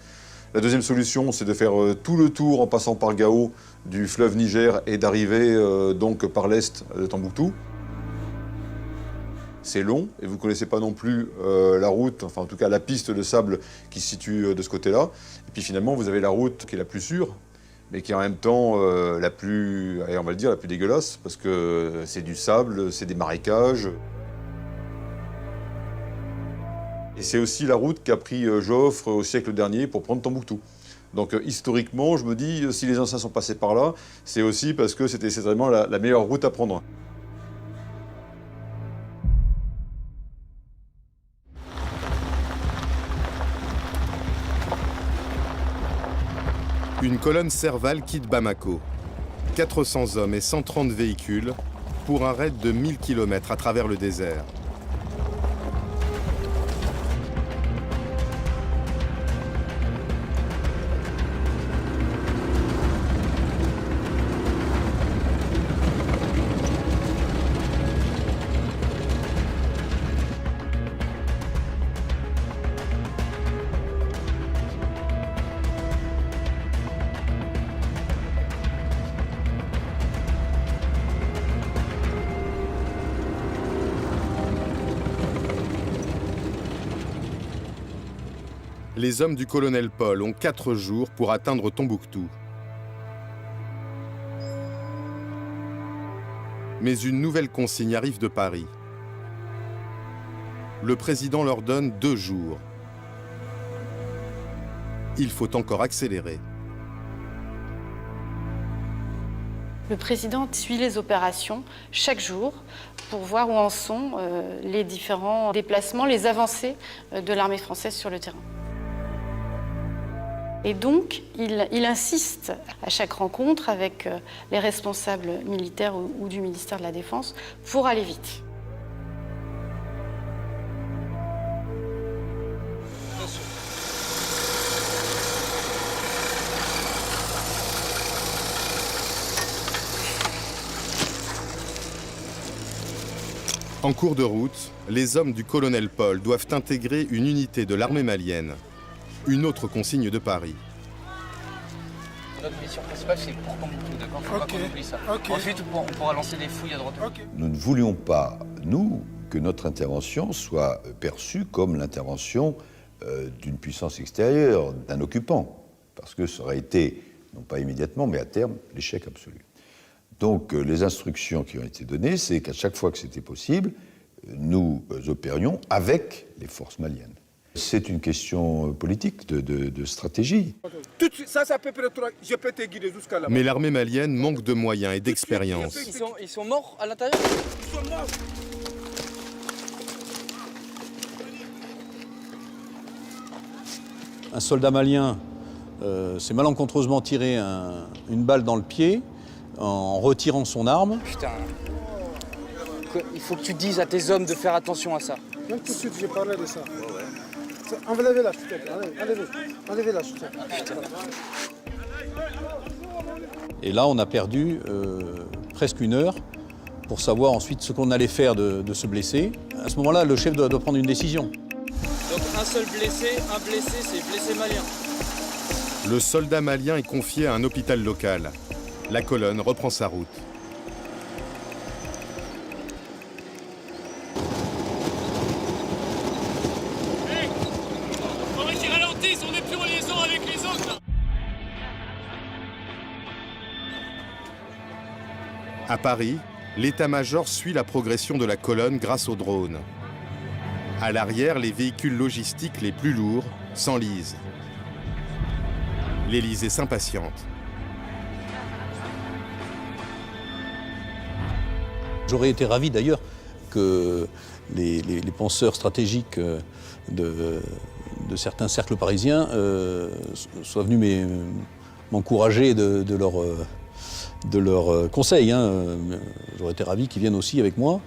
La deuxième solution, c'est de faire tout le tour en passant par Gao du fleuve Niger et d'arriver donc par l'est de Tombouctou. C'est long, et vous ne connaissez pas non plus la route, enfin en tout cas la piste de sable qui se situe de ce côté-là. Et puis finalement, vous avez la route qui est la plus sûre, mais qui est en même temps la plus, allez, on va le dire, la plus dégueulasse, parce que c'est du sable, c'est des marécages. Et c'est aussi la route qu'a pris Joffre au siècle dernier pour prendre Tombouctou. Donc historiquement, je me dis, si les anciens sont passés par là, c'est aussi parce que c'était certainement la meilleure route à prendre. Une colonne Serval quitte Bamako. 400 hommes et 130 véhicules pour un raid de 1000 km à travers le désert. Les hommes du colonel Paul ont 4 jours pour atteindre Tombouctou. Mais une nouvelle consigne arrive de Paris. Le président leur donne 2 jours. Il faut encore accélérer. Le président suit les opérations chaque jour pour voir où en sont les différents déplacements, les avancées de l'armée française sur le terrain. Et donc, il insiste à chaque rencontre avec les responsables militaires ou du ministère de la Défense pour aller vite. En cours de route, les hommes du colonel Paul doivent intégrer une unité de l'armée malienne. Une autre consigne de Paris. Notre mission principale, c'est pour Tombouctou, d'accord? Faut pas qu'on oublie ça. Ensuite, on pourra lancer des fouilles à droite. Nous ne voulions pas, nous, que notre intervention soit perçue comme l'intervention d'une puissance extérieure, d'un occupant, parce que ça aurait été, non pas immédiatement, mais à terme, l'échec absolu. Donc les instructions qui ont été données, c'est qu'à chaque fois que c'était possible, nous opérions avec les forces maliennes. C'est une question politique, de stratégie. Tout de suite, ça peut être, je peux te guider jusqu'à là. Mais l'armée malienne manque de moyens et d'expérience. Ils sont morts à l'intérieur? Ils sont morts. Un soldat malien s'est malencontreusement tiré une balle dans le pied en retirant son arme. Putain. Il faut que tu dises à tes hommes de faire attention à ça. Même tout de suite, j'ai parlé de ça. Enlevez-la, s'il te plaît. Enlevez-la, s'il te plaît. Putain. Et là, on a perdu presque 1 heure pour savoir ensuite ce qu'on allait faire de ce blessé. À ce moment-là, le chef doit prendre une décision. Donc un seul blessé, c'est blessé malien. Le soldat malien est confié à un hôpital local. La colonne reprend sa route. Hey, faudrait qu'ils ralentissent, on n'est plus en liaison avec les autres. À Paris, l'état-major suit la progression de la colonne grâce aux drones. À l'arrière, les véhicules logistiques les plus lourds s'enlisent. L'Élysée s'impatiente. J'aurais été ravi d'ailleurs que les penseurs stratégiques de certains cercles parisiens soient venus m'encourager de leurs conseils. J'aurais été ravi qu'ils viennent aussi avec moi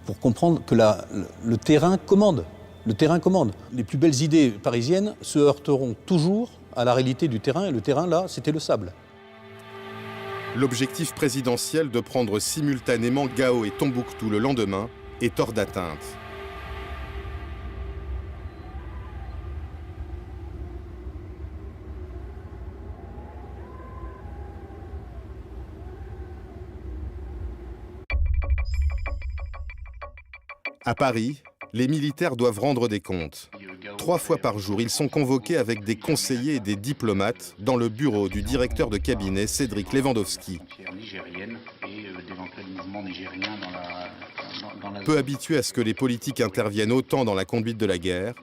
pour comprendre que le terrain commande. Le terrain commande. Les plus belles idées parisiennes se heurteront toujours à la réalité du terrain, et le terrain, là, c'était le sable. L'objectif présidentiel de prendre simultanément Gao et Tombouctou le lendemain est hors d'atteinte. À Paris, les militaires doivent rendre des comptes. 3 fois par jour, ils sont convoqués avec des conseillers et des diplomates dans le bureau du directeur de cabinet Cédric Lewandowski. Peu habitués à ce que les politiques interviennent autant dans la conduite de la guerre,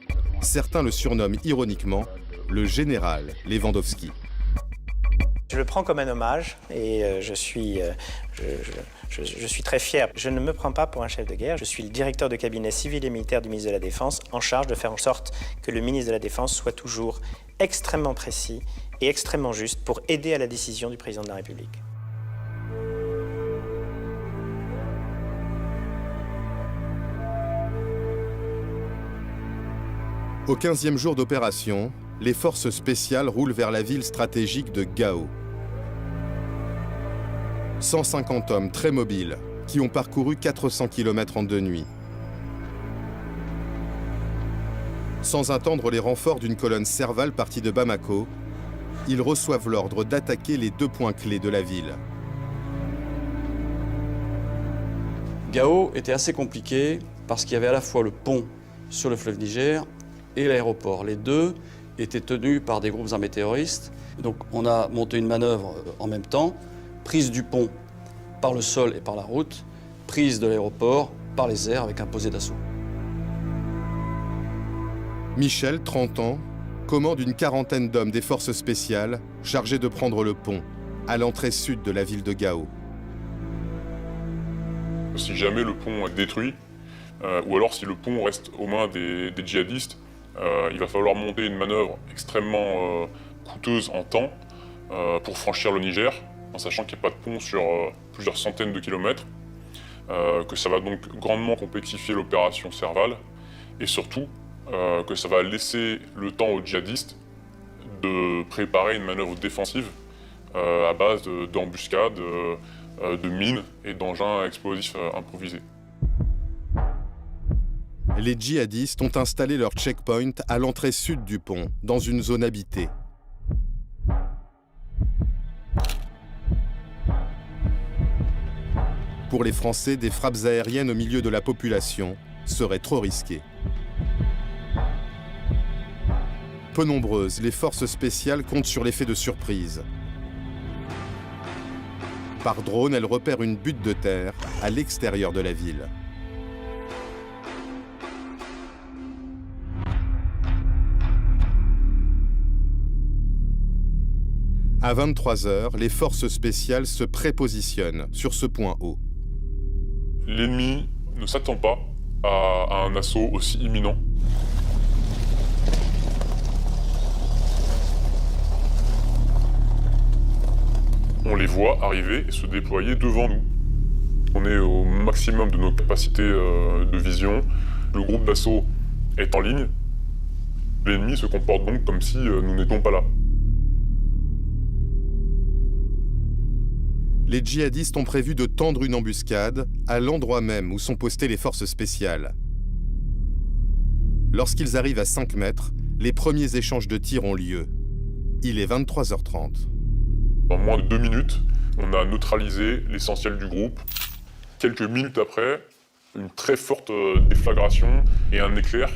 certains le surnomment ironiquement le général Lewandowski. Je le prends comme un hommage et je suis très fier. Je ne me prends pas pour un chef de guerre. Je suis le directeur de cabinet civil et militaire du ministre de la Défense, en charge de faire en sorte que le ministre de la Défense soit toujours extrêmement précis et extrêmement juste pour aider à la décision du président de la République. Au 15e jour d'opération, les forces spéciales roulent vers la ville stratégique de Gao. 150 hommes très mobiles qui ont parcouru 400 km en 2 nuits. Sans attendre les renforts d'une colonne Serval partie de Bamako, ils reçoivent l'ordre d'attaquer les 2 points clés de la ville. Gao était assez compliqué parce qu'il y avait à la fois le pont sur le fleuve Niger et l'aéroport. Les deux étaient tenus par des groupes armés terroristes. Donc on a monté une manœuvre en même temps, prise du pont par le sol et par la route, prise de l'aéroport par les airs avec un posé d'assaut. Michel, 30 ans, commande une quarantaine d'hommes des forces spéciales chargés de prendre le pont à l'entrée sud de la ville de Gao. Si jamais le pont est détruit, ou alors si le pont reste aux mains des djihadistes, il va falloir monter une manœuvre extrêmement coûteuse en temps pour franchir le Niger, en sachant qu'il n'y a pas de pont sur plusieurs centaines de kilomètres, que ça va donc grandement complexifier l'opération Serval, et surtout que ça va laisser le temps aux djihadistes de préparer une manœuvre défensive à base d'embuscades, de mines et d'engins explosifs improvisés. Les djihadistes ont installé leur checkpoint à l'entrée sud du pont, dans une zone habitée. Pour les Français, des frappes aériennes au milieu de la population seraient trop risquées. Peu nombreuses, les forces spéciales comptent sur l'effet de surprise. Par drone, elles repèrent une butte de terre à l'extérieur de la ville. À 23 h, les forces spéciales se prépositionnent sur ce point haut. L'ennemi ne s'attend pas à un assaut aussi imminent. On les voit arriver et se déployer devant nous. On est au maximum de nos capacités de vision. Le groupe d'assaut est en ligne. L'ennemi se comporte donc comme si nous n'étions pas là. Les djihadistes ont prévu de tendre une embuscade à l'endroit même où sont postées les forces spéciales. Lorsqu'ils arrivent à 5 mètres, les premiers échanges de tirs ont lieu. Il est 23 h 30. En moins de 2 minutes, on a neutralisé l'essentiel du groupe. Quelques minutes après, une très forte déflagration et un éclair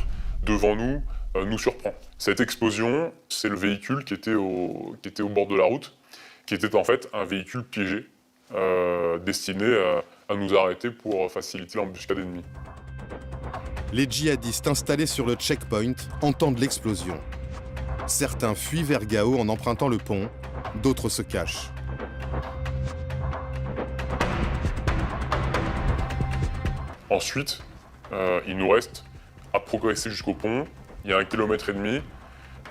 devant nous nous surprend. Cette explosion, c'est le véhicule qui était au bord de la route, qui était en fait un véhicule piégé, destiné à nous arrêter pour faciliter l'embuscade ennemie. Les djihadistes installés sur le checkpoint entendent l'explosion. Certains fuient vers Gao en empruntant le pont, d'autres se cachent. Ensuite, il nous reste à progresser jusqu'au pont. Il y a 1,5 km,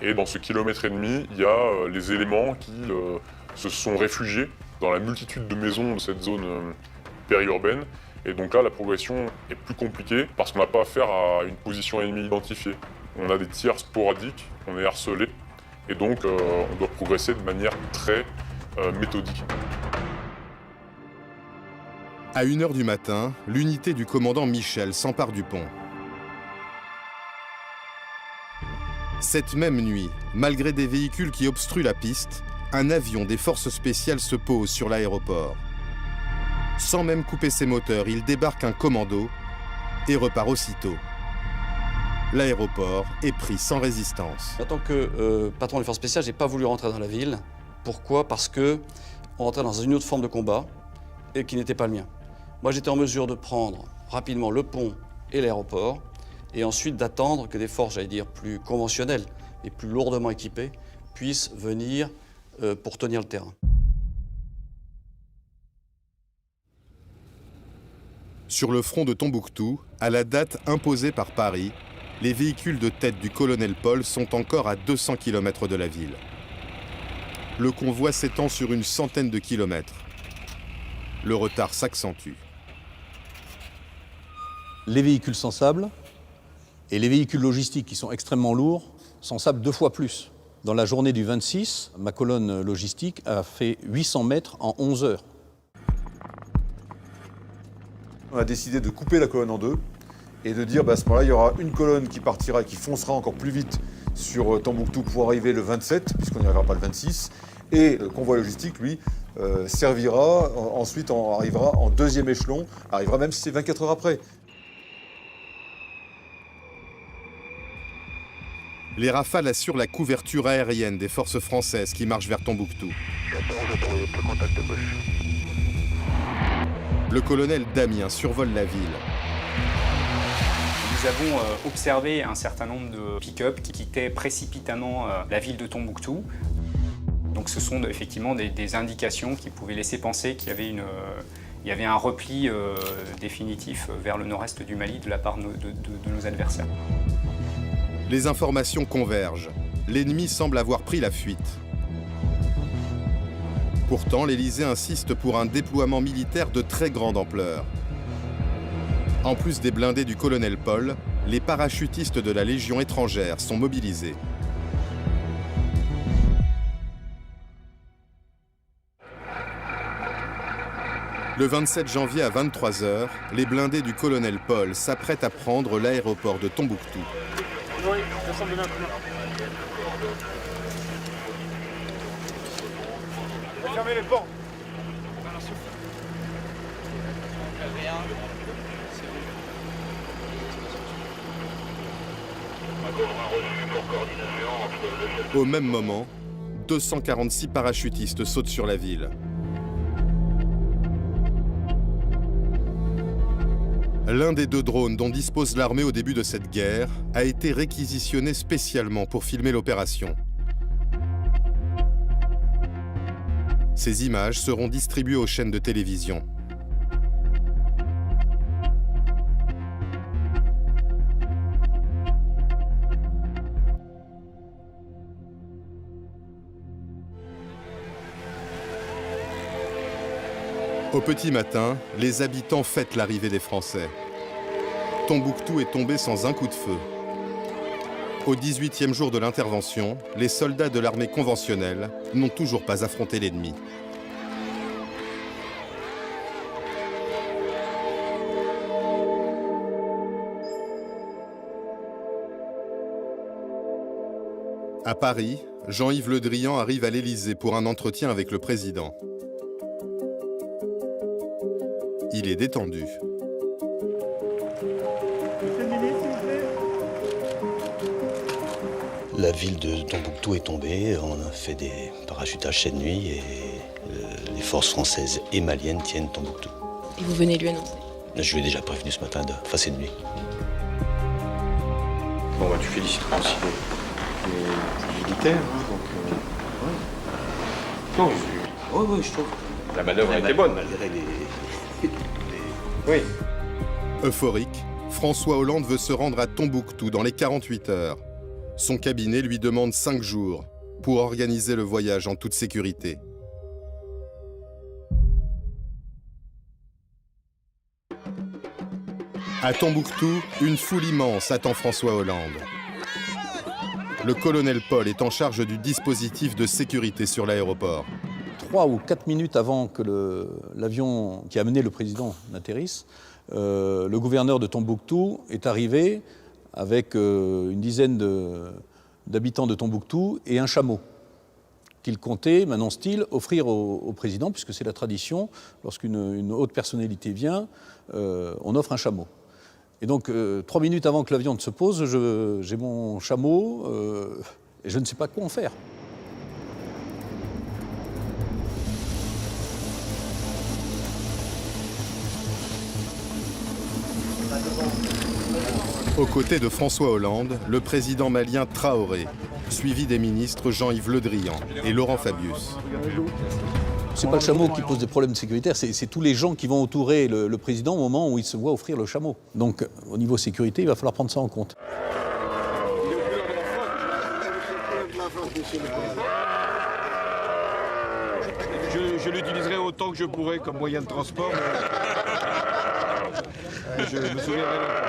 et dans ce 1,5 km, il y a les éléments qui se sont réfugiés dans la multitude de maisons de cette zone périurbaine. Et donc là, la progression est plus compliquée parce qu'on n'a pas affaire à une position ennemie identifiée. On a des tirs sporadiques, on est harcelé, et donc on doit progresser de manière très méthodique. À 1 h du matin, l'unité du commandant Michel s'empare du pont. Cette même nuit, malgré des véhicules qui obstruent la piste, un avion des forces spéciales se pose sur l'aéroport. Sans même couper ses moteurs, il débarque un commando et repart aussitôt. L'aéroport est pris sans résistance. En tant que patron des forces spéciales, j'ai pas voulu rentrer dans la ville. Pourquoi? Parce que on rentrait dans une autre forme de combat et qui n'était pas le mien. Moi, j'étais en mesure de prendre rapidement le pont et l'aéroport et ensuite d'attendre que des forces, j'allais dire, plus conventionnelles et plus lourdement équipées puissent venir pour tenir le terrain. Sur le front de Tombouctou, à la date imposée par Paris, les véhicules de tête du colonel Paul sont encore à 200 km de la ville. Le convoi s'étend sur une centaine de kilomètres. Le retard s'accentue. Les véhicules sensables et les véhicules logistiques qui sont extrêmement lourds s'ensablent 2 fois plus. Dans la journée du 26, ma colonne logistique a fait 800 mètres en 11 heures. On a décidé de couper la colonne en 2 et de dire à ce moment-là, il y aura une colonne qui partira, qui foncera encore plus vite sur Tombouctou pour arriver le 27, puisqu'on n'y arrivera pas le 26. Et le convoi logistique, lui, servira, ensuite on arrivera en 2e échelon, arrivera même si c'est 24 heures après. Les Rafales assurent la couverture aérienne des forces françaises qui marchent vers Tombouctou. Le colonel Damien survole la ville. Nous avons observé un certain nombre de pick-up qui quittaient précipitamment la ville de Tombouctou. Donc ce sont effectivement des indications qui pouvaient laisser penser qu'il y avait un repli définitif vers le nord-est du Mali de la part de nos adversaires. Les informations convergent. L'ennemi semble avoir pris la fuite. Pourtant, l'Élysée insiste pour un déploiement militaire de très grande ampleur. En plus des blindés du colonel Paul, les parachutistes de la Légion étrangère sont mobilisés. Le 27 janvier à 23 h, les blindés du colonel Paul s'apprêtent à prendre l'aéroport de Tombouctou. Fermez les portes. Accord reçu pour coordination entre Au même moment, 246 parachutistes sautent sur la ville. L'un des 2 drones dont dispose l'armée au début de cette guerre a été réquisitionné spécialement pour filmer l'opération. Ces images seront distribuées aux chaînes de télévision. Au petit matin, les habitants fêtent l'arrivée des Français. Tombouctou est tombé sans un coup de feu. Au 18e jour de l'intervention, les soldats de l'armée conventionnelle n'ont toujours pas affronté l'ennemi. À Paris, Jean-Yves Le Drian arrive à l'Élysée pour un entretien avec le président. Il est détendu. La ville de Tombouctou est tombée, on a fait des parachutages cette nuit et les forces françaises et maliennes tiennent Tombouctou. Et vous venez lui annoncer? Je lui ai déjà prévenu ce matin, cette nuit. Bon, bah, tu félicites aussi les militaires, hein, donc... Non, oui, je trouve. La manœuvre était bonne. Malgré les... Oui. Euphorique, François Hollande veut se rendre à Tombouctou dans les 48 heures. Son cabinet lui demande 5 jours pour organiser le voyage en toute sécurité. À Tombouctou, une foule immense attend François Hollande. Le colonel Paul est en charge du dispositif de sécurité sur l'aéroport. 3 ou 4 minutes avant que l'avion qui a amené le président n'atterrisse, le gouverneur de Tombouctou est arrivé avec une dizaine d'habitants de Tombouctou et un chameau qu'il comptait, m'annonce-t-il, offrir au président, puisque c'est la tradition, lorsqu'une haute personnalité vient, on offre un chameau. Et donc, 3 minutes avant que l'avion ne se pose, j'ai mon chameau et je ne sais pas quoi en faire. Aux côtés de François Hollande, le président malien Traoré, suivi des ministres Jean-Yves Le Drian et Laurent Fabius. C'est pas le chameau qui pose des problèmes sécuritaires, c'est tous les gens qui vont entourer le président au moment où il se voit offrir le chameau. Donc, au niveau sécurité, il va falloir prendre ça en compte. Je l'utiliserai autant que je pourrai comme moyen de transport. Mais je me souviendrai longtemps.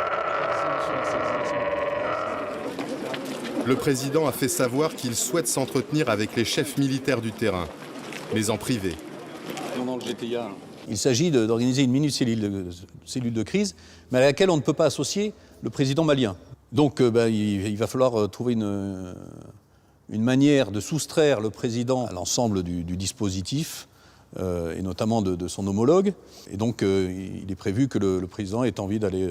Le président a fait savoir qu'il souhaite s'entretenir avec les chefs militaires du terrain, mais en privé. Il s'agit d'organiser une mini-cellule de crise, mais à laquelle on ne peut pas associer le président malien. Donc il va falloir trouver une manière de soustraire le président à l'ensemble du dispositif, et notamment de son homologue. Et donc il est prévu que le président ait envie d'aller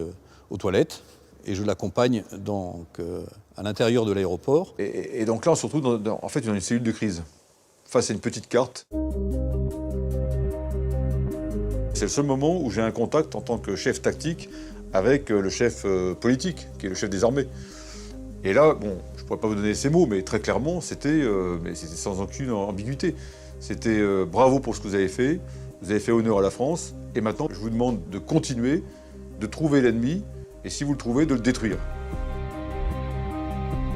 aux toilettes, et je l'accompagne donc à l'intérieur de l'aéroport. Et donc là, on se retrouve en fait dans une cellule de crise, face à une petite carte. C'est le seul moment où j'ai un contact en tant que chef tactique avec le chef politique, qui est le chef des armées. Et là, bon, je ne pourrais pas vous donner ces mots, mais très clairement, c'était sans aucune ambiguïté. C'était bravo pour ce que vous avez fait honneur à la France, et maintenant, je vous demande de continuer, de trouver l'ennemi, et si vous le trouvez, de le détruire.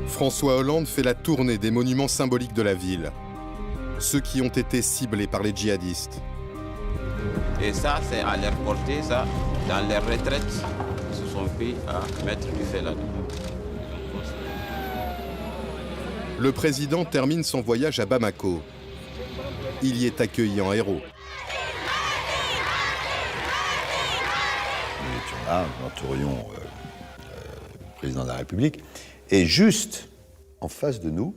François Hollande fait la tournée des monuments symboliques de la ville, ceux qui ont été ciblés par les djihadistes. Et ça, c'est à leur portée, ça, dans les retraites, ils se sont pris à mettre du feu là-dedans. Le président termine son voyage à Bamako. Il y est accueilli en héros. Nous étions là, nous entourions le président de la République. Et juste en face de nous,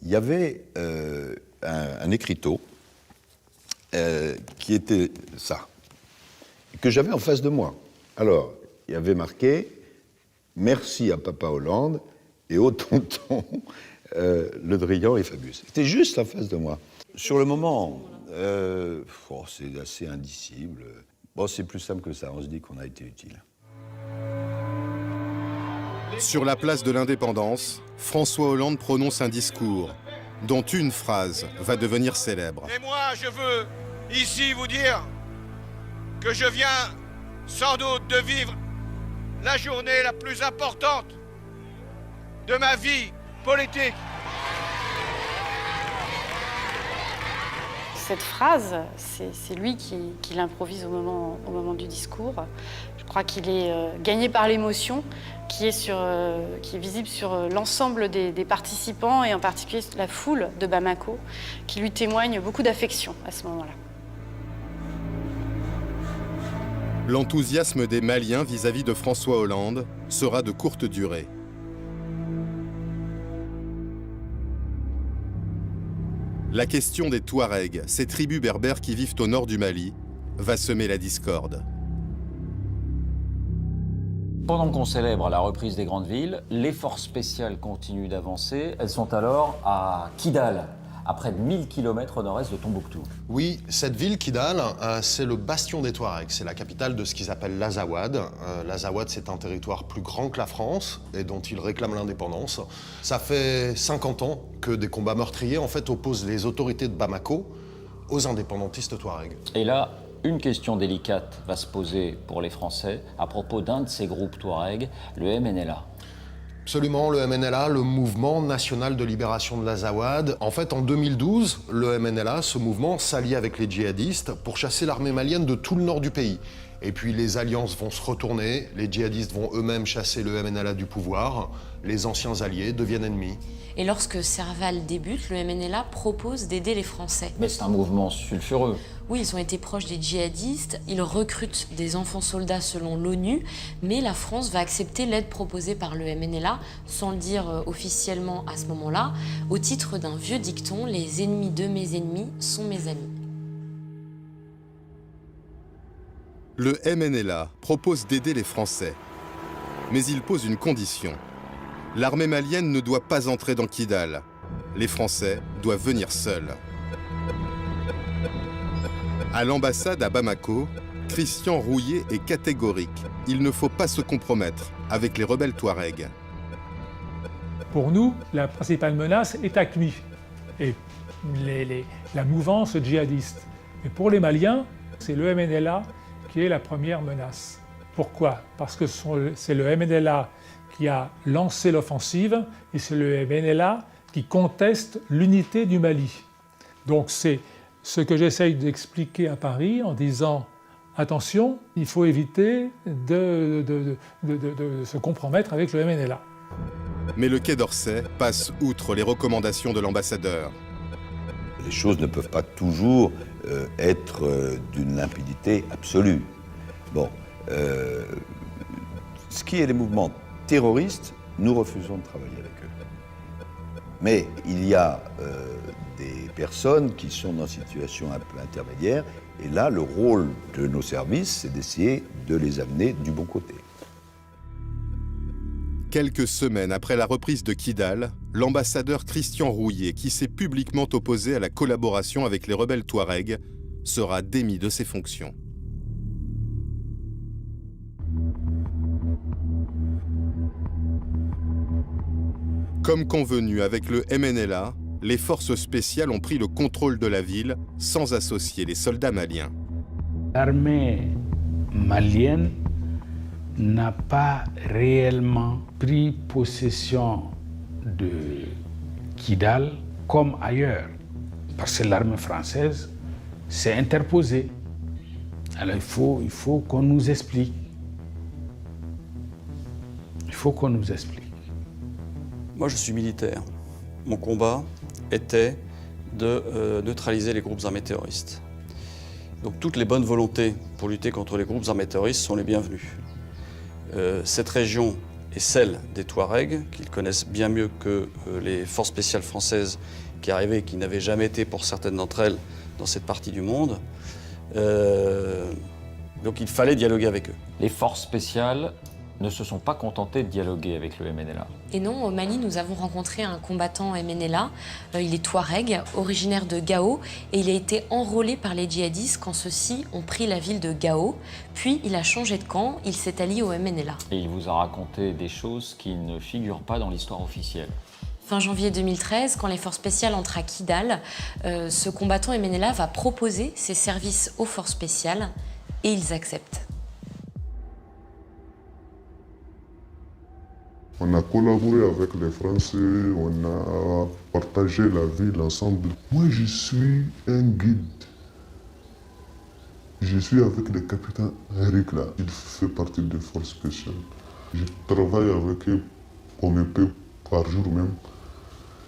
il y avait un écriteau qui était ça, que j'avais en face de moi. Alors, il y avait marqué « Merci à Papa Hollande et au tonton Le Drian et Fabius. C'était juste en face de moi. Sur le moment, c'est assez indicible. Bon, c'est plus simple que ça, on se dit qu'on a été utile. Sur la place de l'Indépendance, François Hollande prononce un discours dont une phrase va devenir célèbre. Et moi, je veux ici vous dire que je viens sans doute de vivre la journée la plus importante de ma vie politique. Cette phrase, c'est lui qui l'improvise au moment du discours. Je crois qu'il est gagné par l'émotion qui est visible sur l'ensemble des participants et en particulier la foule de Bamako qui lui témoigne beaucoup d'affection à ce moment-là. L'enthousiasme des Maliens vis-à-vis de François Hollande sera de courte durée. La question des Touaregs, ces tribus berbères qui vivent au nord du Mali, va semer la discorde. Pendant qu'on célèbre la reprise des grandes villes, les forces spéciales continuent d'avancer. Elles sont alors à Kidal, à près de 1000 km au nord-est de Tombouctou. Oui, cette ville, Kidal, c'est le bastion des Touaregs. C'est la capitale de ce qu'ils appellent l'Azawad. L'Azawad, c'est un territoire plus grand que la France et dont ils réclament l'indépendance. Ça fait 50 ans que des combats meurtriers, en fait, opposent les autorités de Bamako aux indépendantistes Touaregs. Et là, une question délicate va se poser pour les Français à propos d'un de ces groupes Touaregs, le MNLA. Absolument, le MNLA, le Mouvement National de Libération de l'Azawad. En fait, en 2012, le MNLA, ce mouvement, s'allie avec les djihadistes pour chasser l'armée malienne de tout le nord du pays. Et puis les alliances vont se retourner, les djihadistes vont eux-mêmes chasser le MNLA du pouvoir, les anciens alliés deviennent ennemis. Et lorsque Serval débute, le MNLA propose d'aider les Français. Mais c'est un mouvement sulfureux. Oui, ils ont été proches des djihadistes, ils recrutent des enfants soldats selon l'ONU, mais la France va accepter l'aide proposée par le MNLA, sans le dire officiellement à ce moment-là, au titre d'un vieux dicton, les ennemis de mes ennemis sont mes amis. Le MNLA propose d'aider les Français, mais il pose une condition. L'armée malienne ne doit pas entrer dans Kidal. Les Français doivent venir seuls. À l'ambassade à Bamako, Christian Rouillet est catégorique. Il ne faut pas se compromettre avec les rebelles Touaregs. Pour nous, la principale menace est AQMI et la mouvance djihadiste. Mais pour les Maliens, c'est le MNLA qui est la première menace. Pourquoi? Parce que c'est le MNLA qui a lancé l'offensive et c'est le MNLA qui conteste l'unité du Mali. Donc c'est ce que j'essaye d'expliquer à Paris en disant « Attention, il faut éviter de se compromettre avec le MNLA ». Mais le Quai d'Orsay passe outre les recommandations de l'ambassadeur. Les choses ne peuvent pas toujours être d'une limpidité absolue. Bon, ce qui est les mouvements terroristes, nous refusons de travailler avec eux. Mais il y a des personnes qui sont dans une situation un peu intermédiaire, et là, le rôle de nos services, c'est d'essayer de les amener du bon côté. Quelques semaines après la reprise de Kidal, l'ambassadeur Christian Rouillet, qui s'est publiquement opposé à la collaboration avec les rebelles Touaregs, sera démis de ses fonctions. Comme convenu avec le MNLA, les forces spéciales ont pris le contrôle de la ville sans associer les soldats maliens. L'armée malienne n'a pas réellement pris possession de Kidal comme ailleurs, parce que l'armée française s'est interposée. Alors il faut qu'on nous explique. Il faut qu'on nous explique. Moi, je suis militaire. Mon combat était de neutraliser les groupes armés terroristes. Donc toutes les bonnes volontés pour lutter contre les groupes armés terroristes sont les bienvenues. Cette région est celle des Touaregs, qu'ils connaissent bien mieux que les forces spéciales françaises qui arrivaient et qui n'avaient jamais été, pour certaines d'entre elles, dans cette partie du monde. Donc il fallait dialoguer avec eux. Les forces spéciales ne se sont pas contentés de dialoguer avec le MNLA. Et non, au Mali, nous avons rencontré un combattant MNLA. Il est Touareg, originaire de Gao, et il a été enrôlé par les djihadistes quand ceux-ci ont pris la ville de Gao. Puis il a changé de camp, il s'est allié au MNLA. Et il vous a raconté des choses qui ne figurent pas dans l'histoire officielle. Fin janvier 2013, quand les forces spéciales entrent à Kidal, ce combattant MNLA va proposer ses services aux forces spéciales et ils acceptent. On a collaboré avec les Français, on a partagé la ville ensemble. Moi, je suis un guide. Je suis avec le capitaine Eric là. Il fait partie des forces spéciales. Je travaille avec eux, on me paie par jour même.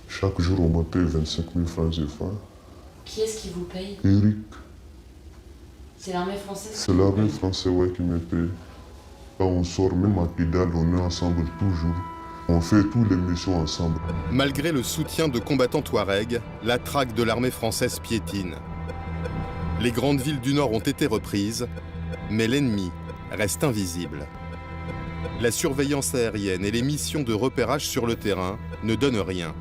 Chaque jour, on me paie 25 000 francs CFA. Qui est-ce qui vous paye? Eric. C'est l'armée française? C'est l'armée française ouais, qui me paye. Quand on sort, même à Kidal, on est ensemble toujours. On fait toutes les missions ensemble. Malgré le soutien de combattants touaregs, la traque de l'armée française piétine. Les grandes villes du Nord ont été reprises, mais l'ennemi reste invisible. La surveillance aérienne et les missions de repérage sur le terrain ne donnent rien.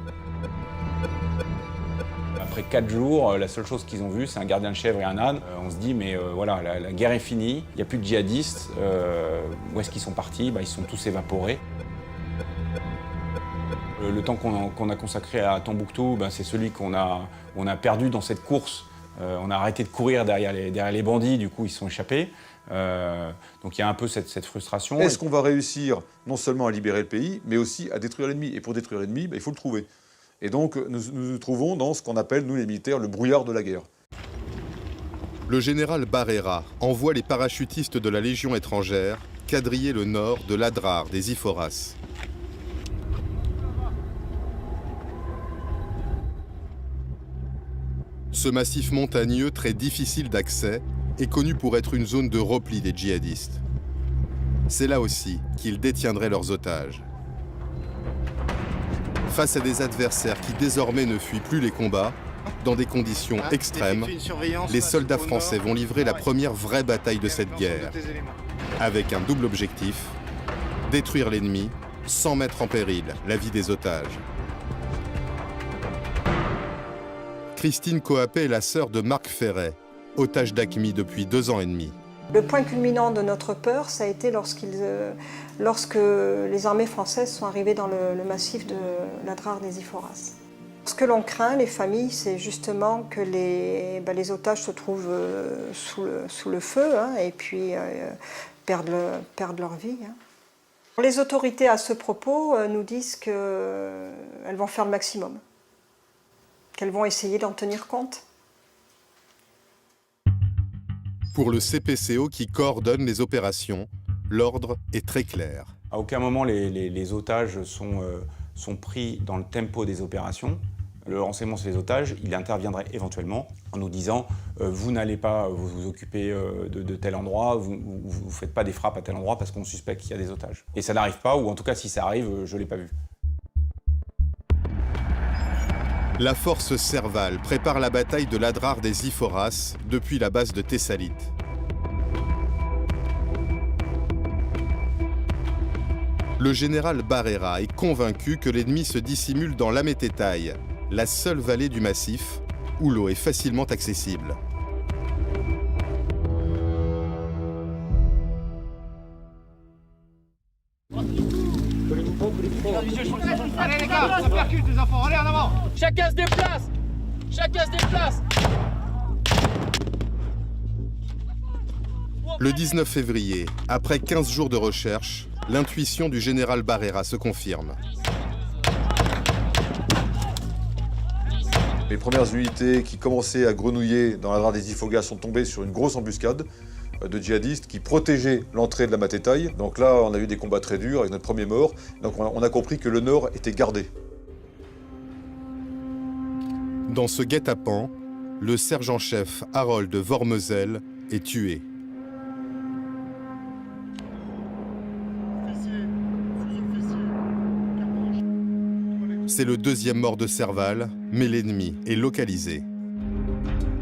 Après 4 jours, la seule chose qu'ils ont vue, c'est un gardien de chèvre et un âne. On se dit, mais voilà, la guerre est finie, il n'y a plus de djihadistes. Où est-ce qu'ils sont partis? Ils sont tous évaporés. Le temps qu'on a consacré à Tombouctou, c'est celui qu'on a perdu dans cette course. On a arrêté de courir derrière les bandits, du coup ils se sont échappés. Donc il y a un peu cette frustration. Est-ce qu'on va réussir non seulement à libérer le pays, mais aussi à détruire l'ennemi? Et pour détruire l'ennemi, il faut le trouver. Et donc, nous nous trouvons dans ce qu'on appelle, nous les militaires, le brouillard de la guerre. Le général Barrera envoie les parachutistes de la Légion étrangère quadriller le nord de l'Adrar des Iforas. Ce massif montagneux très difficile d'accès est connu pour être une zone de repli des djihadistes. C'est là aussi qu'ils détiendraient leurs otages. Face à des adversaires qui désormais ne fuient plus les combats, dans des conditions extrêmes, les soldats français vont livrer la première vraie bataille de cette guerre, avec un double objectif, détruire l'ennemi sans mettre en péril la vie des otages. Christine Coapé est la sœur de Marc Ferret, otage d'AQMI depuis 2 ans et demi. Le point culminant de notre peur, ça a été lorsque les armées françaises sont arrivées dans le massif de l'Adrar des Iforas. Ce que l'on craint, les familles, c'est justement que les otages se trouvent sous le feu et puis perdent leur vie. Les autorités, à ce propos, nous disent qu'elles vont faire le maximum, qu'elles vont essayer d'en tenir compte. Pour le CPCO qui coordonne les opérations, l'ordre est très clair. À aucun moment les otages sont pris dans le tempo des opérations. Le renseignement sur les otages, il interviendrait éventuellement en nous disant vous n'allez pas vous occuper de tel endroit, vous ne faites pas des frappes à tel endroit parce qu'on suspecte qu'il y a des otages. Et ça n'arrive pas, ou en tout cas si ça arrive, je ne l'ai pas vu. La force Serval prépare la bataille de l'Adrar des Iforas depuis la base de Thessalite. Le général Barrera est convaincu que l'ennemi se dissimule dans l'Amététaï, la seule vallée du massif où l'eau est facilement accessible. Allez les gars, ça percute les enfants, allez en avant. Chacun se déplace. Chacun se déplace. Le 19 février, après 15 jours de recherche, l'intuition du général Barrera se confirme. Les premières unités qui commençaient à grenouiller dans l'Adrar des Ifogas sont tombées sur une grosse embuscade de djihadistes qui protégeaient l'entrée de la Matétaï. Donc là, on a eu des combats très durs avec notre premier mort. Donc on a compris que le nord était gardé. Dans ce guet-apens, le sergent-chef Harold Vormezel est tué. C'est le 2e mort de Serval, mais l'ennemi est localisé.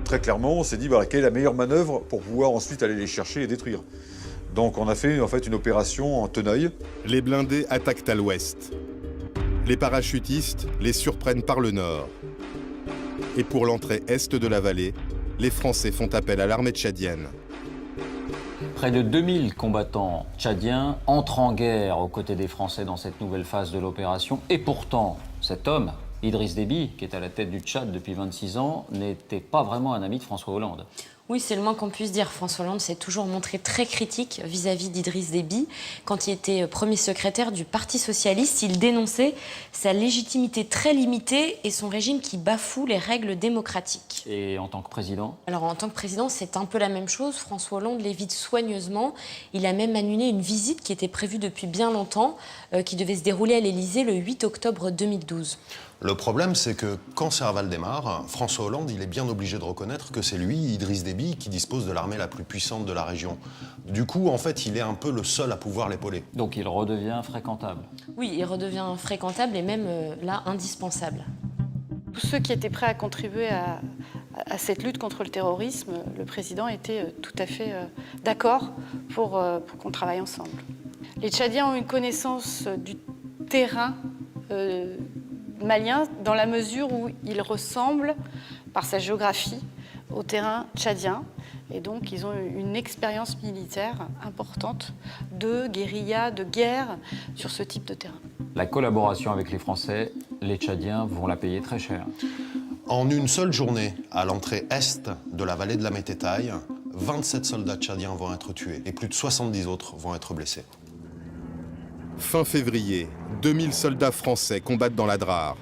Très clairement, on s'est dit quelle est la meilleure manœuvre pour pouvoir ensuite aller les chercher et les détruire. Donc on a fait en fait une opération en tenaille. Les blindés attaquent à l'ouest. Les parachutistes les surprennent par le nord. Et pour l'entrée est de la vallée, les Français font appel à l'armée tchadienne. Près de 2000 combattants tchadiens entrent en guerre aux côtés des Français dans cette nouvelle phase de l'opération. Et pourtant, cet homme, Idriss Déby, qui est à la tête du Tchad depuis 26 ans, n'était pas vraiment un ami de François Hollande. Oui, c'est le moins qu'on puisse dire. François Hollande s'est toujours montré très critique vis-à-vis d'Idriss Déby. Quand il était premier secrétaire du Parti socialiste, il dénonçait sa légitimité très limitée et son régime qui bafoue les règles démocratiques. Et en tant que président ? Alors en tant que président, c'est un peu la même chose. François Hollande l'évite soigneusement. Il a même annulé une visite qui était prévue depuis bien longtemps, qui devait se dérouler à l'Élysée le 8 octobre 2012. Le problème, c'est que quand Serval démarre, François Hollande, il est bien obligé de reconnaître que c'est lui, Idriss Déby, qui dispose de l'armée la plus puissante de la région. Du coup, en fait, il est un peu le seul à pouvoir l'épauler. Donc il redevient fréquentable. Oui, il redevient fréquentable et même là, indispensable. Tous ceux qui étaient prêts à contribuer à cette lutte contre le terrorisme, le président était tout à fait d'accord pour qu'on travaille ensemble. Les Tchadiens ont une connaissance du terrain malien dans la mesure où il ressemble, par sa géographie, au terrain tchadien. Et donc, ils ont une expérience militaire importante de guérilla, de guerre sur ce type de terrain. La collaboration avec les Français, les Tchadiens vont la payer très cher. En une seule journée, à l'entrée est de la vallée de la Mététaille, 27 soldats tchadiens vont être tués et plus de 70 autres vont être blessés. Fin février, 2000 soldats français combattent dans la Drare.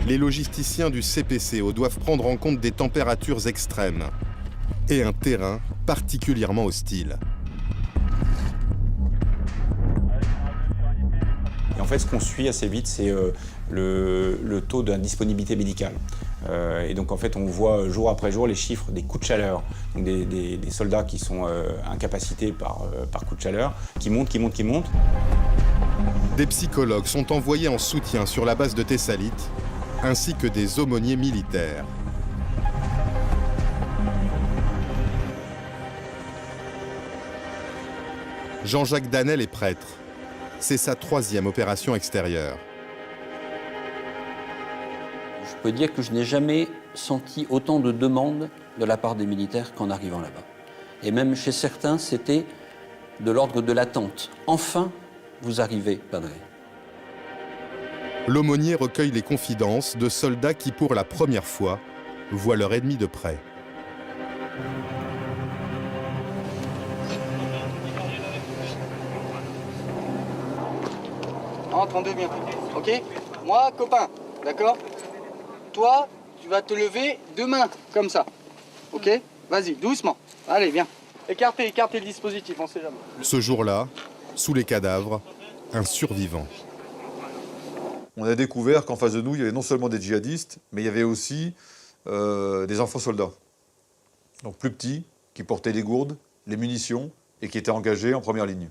Les logisticiens du CPCO doivent prendre en compte des températures extrêmes et un terrain particulièrement hostile. Et en fait, ce qu'on suit assez vite, c'est le taux d'indisponibilité médicale. Et donc, en fait, on voit jour après jour les chiffres des coups de chaleur. Donc, des soldats qui sont incapacités par coup de chaleur, qui montent. Des psychologues sont envoyés en soutien sur la base de Thessalite, ainsi que des aumôniers militaires. Jean-Jacques Danel est prêtre. C'est sa 3e opération extérieure. Je peux dire que je n'ai jamais senti autant de demandes de la part des militaires qu'en arrivant là-bas. Et même chez certains, c'était de l'ordre de l'attente. Enfin, vous arrivez, Padre. L'aumônier recueille les confidences de soldats qui, pour la première fois, voient leur ennemi de près. Entendez bien, ok? Moi, copain, d'accord? Toi, tu vas te lever deux mains, comme ça, ok? Vas-y, doucement. Allez, viens. Écartez le dispositif, on sait jamais. Ce jour-là, sous les cadavres, un survivant. On a découvert qu'en face de nous, il y avait non seulement des djihadistes, mais il y avait aussi des enfants soldats. Donc plus petits, qui portaient les gourdes, les munitions, et qui étaient engagés en première ligne.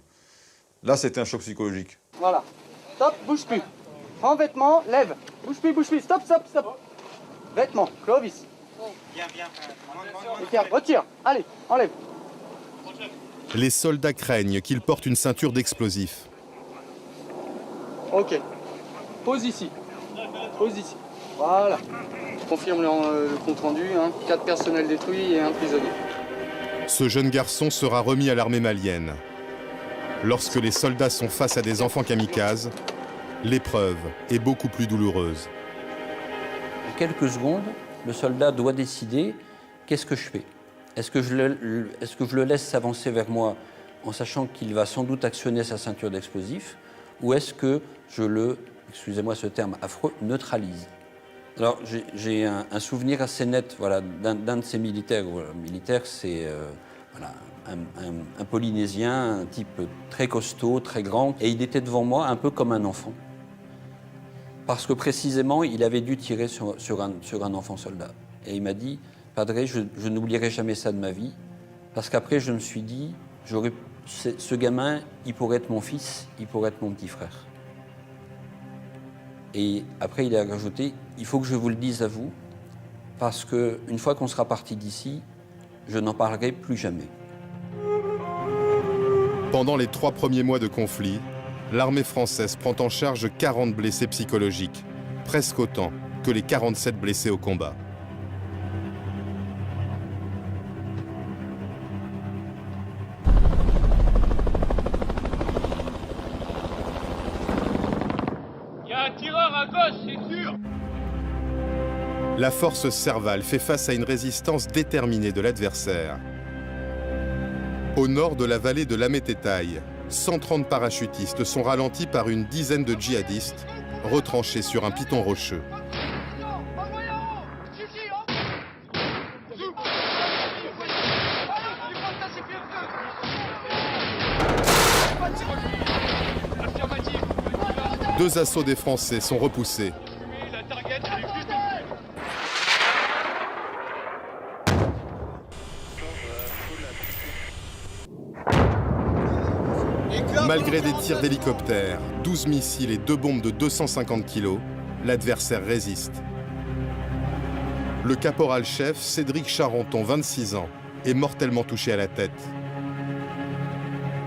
Là, c'était un choc psychologique. Voilà. Stop, bouge plus. Prends vêtements, lève. Bouge plus. Stop. Vêtements, Clovis. Viens. Retire. Allez, enlève. Les soldats craignent qu'il porte une ceinture d'explosifs. Ok. Pose ici. Voilà. Confirme le compte rendu. 4 personnels détruits et 1 prisonnier. Ce jeune garçon sera remis à l'armée malienne. Lorsque les soldats sont face à des enfants kamikazes, l'épreuve est beaucoup plus douloureuse. En quelques secondes, le soldat doit décider qu'est-ce que je fais. Est-ce que je le laisse s'avancer vers moi en sachant qu'il va sans doute actionner sa ceinture d'explosifs, ou est-ce que je le, excusez-moi ce terme affreux, neutralise? Alors j'ai un souvenir assez net d'un de ces militaires. Le militaire, c'est un Polynésien, un type très costaud, très grand, et il était devant moi un peu comme un enfant. Parce que précisément, il avait dû tirer sur un enfant soldat. Et il m'a dit, Padre, je n'oublierai jamais ça de ma vie, parce qu'après je me suis dit, ce gamin, il pourrait être mon fils, il pourrait être mon petit frère. Et après il a rajouté, il faut que je vous le dise à vous, parce qu'une fois qu'on sera parti d'ici, je n'en parlerai plus jamais. Pendant les 3 premiers mois de conflit, l'armée française prend en charge 40 blessés psychologiques, presque autant que les 47 blessés au combat. Il y a un tireur à gauche, c'est sûr. La force Serval fait face à une résistance déterminée de l'adversaire. Au nord de la vallée de l'Amététaï, 130 parachutistes sont ralentis par une dizaine de djihadistes retranchés sur un piton rocheux. Deux assauts des Français sont repoussés. Malgré des tirs d'hélicoptères, 12 missiles et 2 bombes de 250 kg, l'adversaire résiste. Le caporal-chef Cédric Charenton, 26 ans, est mortellement touché à la tête.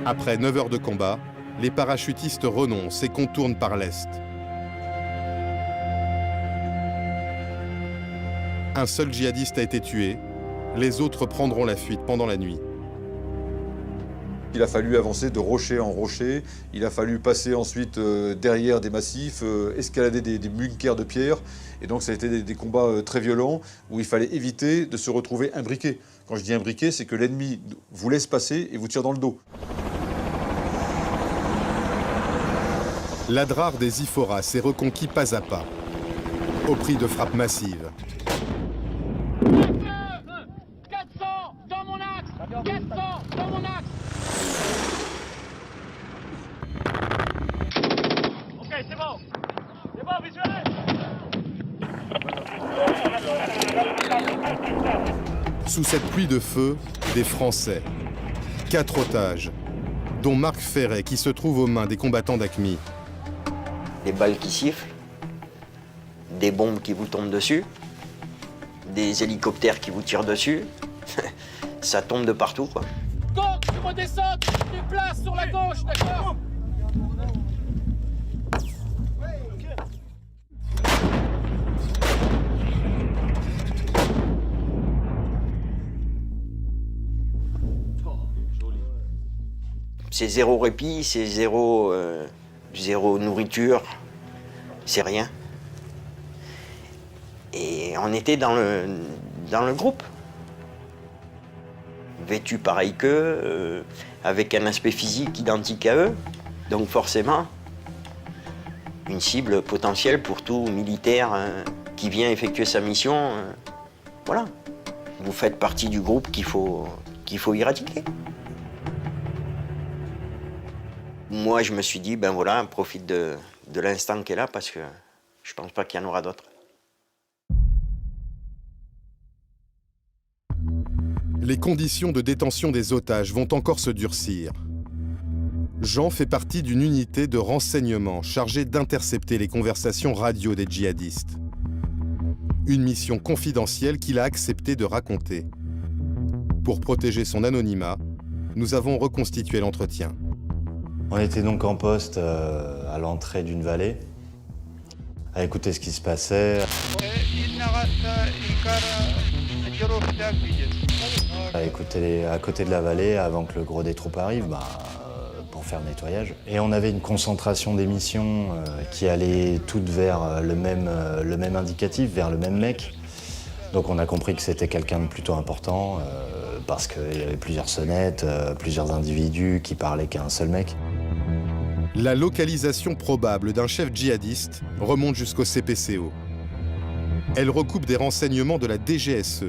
Après 9 heures de combat, les parachutistes renoncent et contournent par l'est. Un seul djihadiste a été tué, les autres prendront la fuite pendant la nuit. Il a fallu avancer de rocher en rocher, il a fallu passer ensuite derrière des massifs, escalader des bunkers de pierre. Et donc ça a été des combats très violents où il fallait éviter de se retrouver imbriqué. Quand je dis imbriqué, c'est que l'ennemi vous laisse passer et vous tire dans le dos. L'Adrar des Iphoras est reconquis pas à pas, au prix de frappes massives. 400 dans mon axe. 400 dans mon axe. Ok, c'est bon. C'est bon, visuel. Sous cette pluie de feu, des Français. 4 otages, dont Marc Ferret qui se trouve aux mains des combattants d'AQMI. Des balles qui sifflent, des bombes qui vous tombent dessus, des hélicoptères qui vous tirent dessus. Ça tombe de partout, quoi. Donc, tu redescends, tu te déplaces sur la gauche, d'accord? C'est zéro répit, c'est zéro nourriture, c'est rien. Et on était dans le groupe. Vêtus pareil qu'eux, avec un aspect physique identique à eux. Donc forcément, une cible potentielle pour tout militaire qui vient effectuer sa mission. Voilà. Vous faites partie du groupe qu'il faut éradiquer. Moi, je me suis dit, ben voilà, profite de l'instant qui est là parce que je pense pas qu'il y en aura d'autres. Les conditions de détention des otages vont encore se durcir. Jean fait partie d'une unité de renseignement chargée d'intercepter les conversations radio des djihadistes. Une mission confidentielle qu'il a accepté de raconter. Pour protéger son anonymat, nous avons reconstitué l'entretien. On était donc en poste à l'entrée d'une vallée, à écouter ce qui se passait. À écouter à côté de la vallée avant que le gros des troupes arrive pour faire le nettoyage. Et on avait une concentration d'émissions qui allait toutes vers le même indicatif, vers le même mec. Donc on a compris que c'était quelqu'un de plutôt important parce qu'il y avait plusieurs sonnettes, plusieurs individus qui parlaient qu'à un seul mec. La localisation probable d'un chef djihadiste remonte jusqu'au CPCO. Elle recoupe des renseignements de la DGSE.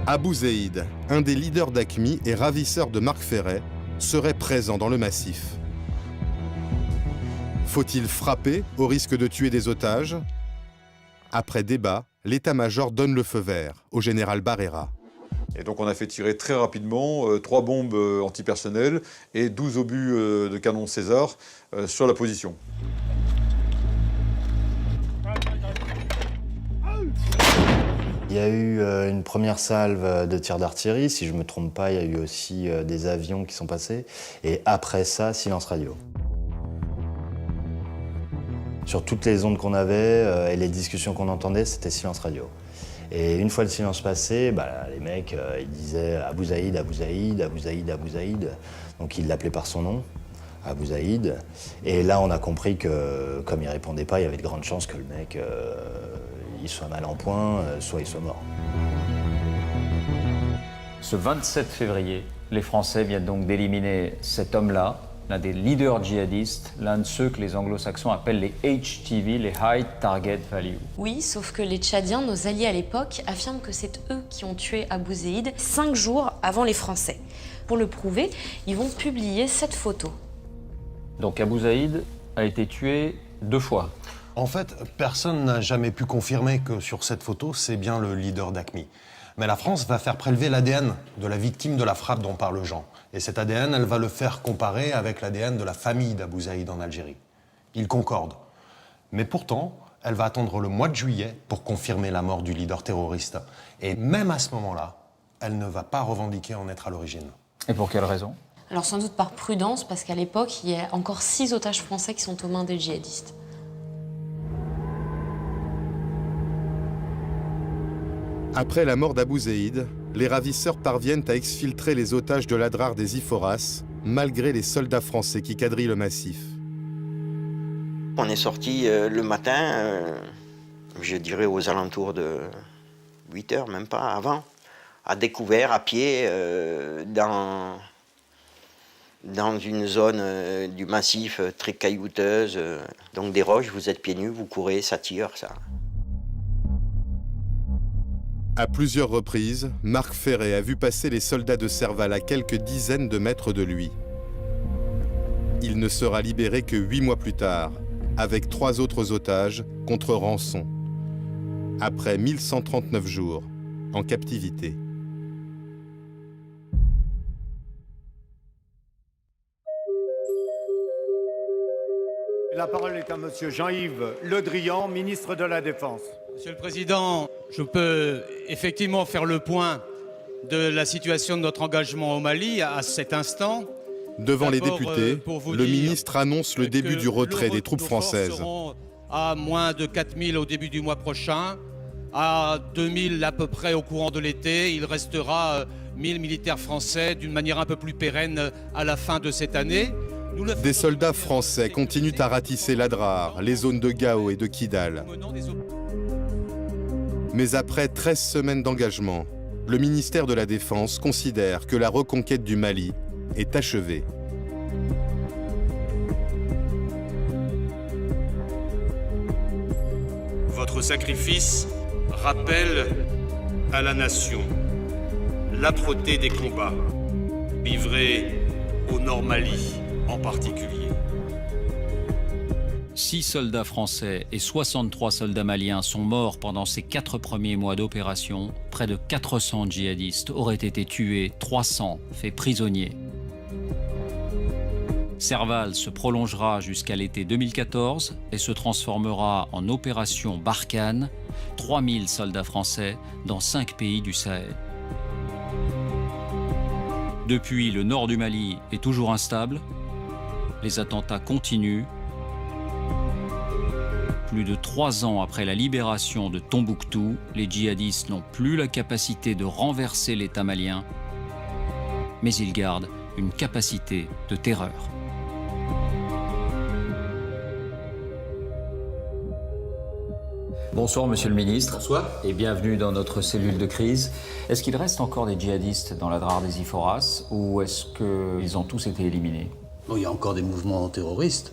Abou Zeid, un des leaders d'AQMI et ravisseur de Marc Ferret, serait présent dans le massif. Faut-il frapper au risque de tuer des otages? Après débat, l'état-major donne le feu vert au général Barrera. Et donc on a fait tirer très rapidement 3 bombes antipersonnelles et 12 obus de canon César sur la position. Il y a eu une première salve de tirs d'artillerie, si je ne me trompe pas, il y a eu aussi des avions qui sont passés. Et après ça, silence radio. Sur toutes les ondes qu'on avait et les discussions qu'on entendait, c'était silence radio. Et une fois le silence passé, les mecs, ils disaient Abou Zaïd, Abou Zaïd, Abou Zaïd, Abou Zaïd. Donc ils l'appelaient par son nom, Abou Zaïd. Et là, on a compris que, comme il répondait pas, il y avait de grandes chances que le mec, il soit mal en point, soit il soit mort. Ce 27 février, les Français viennent donc d'éliminer cet homme-là, l'un des leaders djihadistes, l'un de ceux que les anglo-saxons appellent les HTV, les High Target Value. Oui, sauf que les Tchadiens, nos alliés à l'époque, affirment que c'est eux qui ont tué Abou Zaïd 5 jours avant les Français. Pour le prouver, ils vont publier cette photo. Donc Abou Zaïd a été tué 2 fois. En fait, personne n'a jamais pu confirmer que sur cette photo, c'est bien le leader d'AQMI. Mais la France va faire prélever l'ADN de la victime de la frappe dont parle Jean. Et cet ADN, elle va le faire comparer avec l'ADN de la famille d'Abou Zaïd en Algérie. Ils concordent. Mais pourtant, elle va attendre le mois de juillet pour confirmer la mort du leader terroriste. Et même à ce moment-là, elle ne va pas revendiquer en être à l'origine. Et pour quelle raison? Alors sans doute par prudence, parce qu'à l'époque, il y a encore 6 otages français qui sont aux mains des djihadistes. Après la mort d'Abou Zaïd, les ravisseurs parviennent à exfiltrer les otages de l'Adrar des Iforas, malgré les soldats français qui quadrillent le massif. On est sorti le matin, je dirais aux alentours de 8 heures, même pas avant, à découvert, à pied, dans une zone du massif très caillouteuse. Donc des roches, vous êtes pieds nus, vous courez, ça tire, ça. À plusieurs reprises, Marc Ferré a vu passer les soldats de Serval à quelques dizaines de mètres de lui. Il ne sera libéré que 8 mois plus tard, avec 3 autres otages contre rançon, après 1139 jours en captivité. La parole est à monsieur Jean-Yves Le Drian, ministre de la Défense. Monsieur le Président, je peux effectivement faire le point de la situation de notre engagement au Mali à cet instant. Devant les députés, le ministre annonce le début du retrait des troupes françaises. À moins de 4000 au début du mois prochain, à 2000 à peu près au courant de l'été. Il restera 1000 militaires français d'une manière un peu plus pérenne à la fin de cette année. Des soldats français continuent à ratisser l'Adrar, les zones de Gao et de Kidal. Mais après 13 semaines d'engagement, le ministère de la Défense considère que la reconquête du Mali est achevée. Votre sacrifice rappelle à la nation l'âpreté des combats livrés au Nord Mali en particulier. 6 soldats français et 63 soldats maliens sont morts pendant ces 4 premiers mois d'opération. Près de 400 djihadistes auraient été tués, 300 faits prisonniers. Serval se prolongera jusqu'à l'été 2014 et se transformera en opération Barkhane, 3000 soldats français dans 5 pays du Sahel. Depuis, le nord du Mali est toujours instable. Les attentats continuent. Plus de 3 ans après la libération de Tombouctou, les djihadistes n'ont plus la capacité de renverser l'État malien, mais ils gardent une capacité de terreur. Bonsoir Monsieur le Ministre. Bonsoir. Et bienvenue dans notre cellule de crise. Est-ce qu'il reste encore des djihadistes dans l'Adrar des Iforas ou est-ce qu'ils ont tous été éliminés? Il y a encore des mouvements terroristes,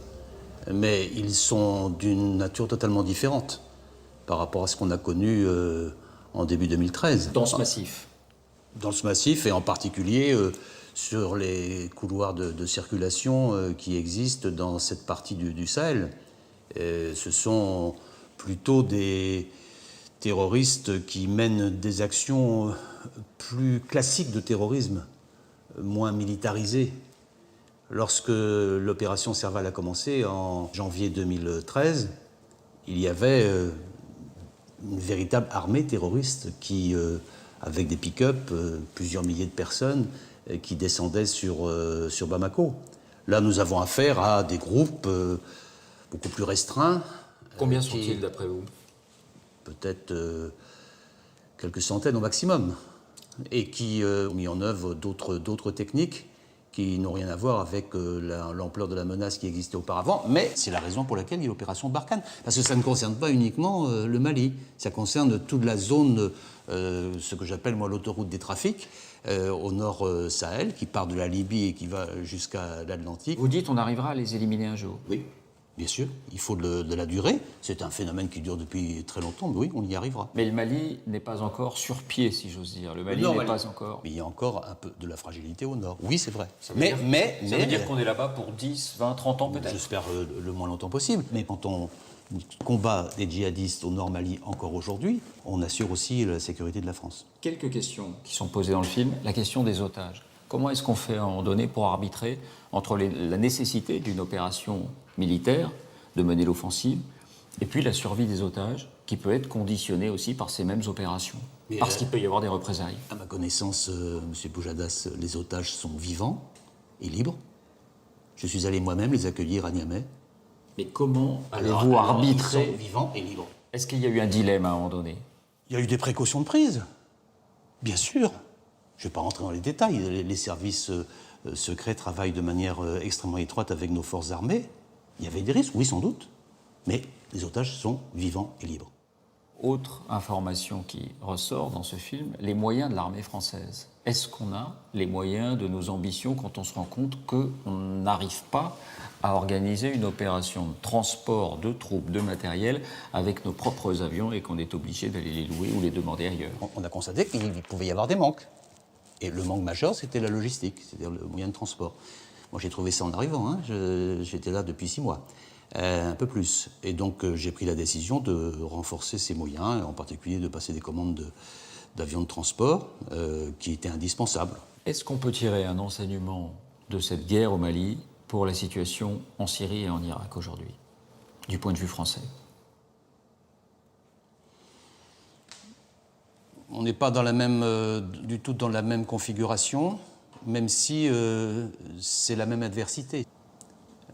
mais ils sont d'une nature totalement différente par rapport à ce qu'on a connu en début 2013. Dans ce massif? Dans ce massif, et en particulier sur les couloirs de circulation qui existent dans cette partie du Sahel. Ce sont plutôt des terroristes qui mènent des actions plus classiques de terrorisme, moins militarisées. Lorsque l'opération Serval a commencé en janvier 2013, il y avait une véritable armée terroriste qui, avec des pick-up, plusieurs milliers de personnes qui descendaient sur Bamako. Là, nous avons affaire à des groupes beaucoup plus restreints. Combien sont-ils d'après vous? Peut-être quelques centaines au maximum. Et qui ont mis en œuvre d'autres techniques qui n'ont rien à voir avec l'ampleur de la menace qui existait auparavant. Mais c'est la raison pour laquelle il y a l'opération Barkhane. Parce que ça ne concerne pas uniquement le Mali. Ça concerne toute la zone, ce que j'appelle moi l'autoroute des trafics, au nord Sahel, qui part de la Libye et qui va jusqu'à l'Atlantique. Vous dites on arrivera à les éliminer un jour? Oui, bien sûr. Il faut de la durée. C'est un phénomène qui dure depuis très longtemps, mais oui, on y arrivera. Mais le Mali n'est pas encore sur pied, si j'ose dire. Le Mali n'est pas encore... Mais il y a encore un peu de la fragilité au nord. Oui, c'est vrai. Ça veut dire qu'on est là-bas pour 10, 20, 30 ans peut-être? J'espère le moins longtemps possible. Mais quand on combat des djihadistes au nord Mali encore aujourd'hui, on assure aussi la sécurité de la France. Quelques questions qui sont posées dans le film. La question des otages. Comment est-ce qu'on fait à un moment donné pour arbitrer entre la nécessité d'une opération militaire, de mener l'offensive, et puis la survie des otages, qui peut être conditionnée aussi par ces mêmes opérations, parce qu'il peut y avoir des représailles? À ma connaissance, M. Boujadas, les otages sont vivants et libres. Je suis allé moi-même les accueillir à Niamey. Mais comment allez-vous arbitrer? Ils sont vivants et libres. Est-ce qu'il y a eu un dilemme à un moment donné? Il y a eu des précautions de prise, bien sûr. Je ne vais pas rentrer dans les détails. Les services secrets travaillent de manière extrêmement étroite avec nos forces armées. Il y avait des risques, oui, sans doute. Mais les otages sont vivants et libres. Autre information qui ressort dans ce film, les moyens de l'armée française. Est-ce qu'on a les moyens de nos ambitions quand on se rend compte qu'on n'arrive pas à organiser une opération de transport de troupes, de matériel, avec nos propres avions et qu'on est obligé d'aller les louer ou les demander ailleurs? On a constaté qu'il pouvait y avoir des manques. Et le manque majeur, c'était la logistique, c'est-à-dire le moyen de transport. Moi, j'ai trouvé ça en arrivant, hein. J'étais là depuis 6 mois, un peu plus. Et donc, j'ai pris la décision de renforcer ces moyens, en particulier de passer des commandes d'avions de transport, qui étaient indispensables. Est-ce qu'on peut tirer un enseignement de cette guerre au Mali pour la situation en Syrie et en Irak aujourd'hui, du point de vue français? On n'est pas du tout dans la même configuration, même si c'est la même adversité.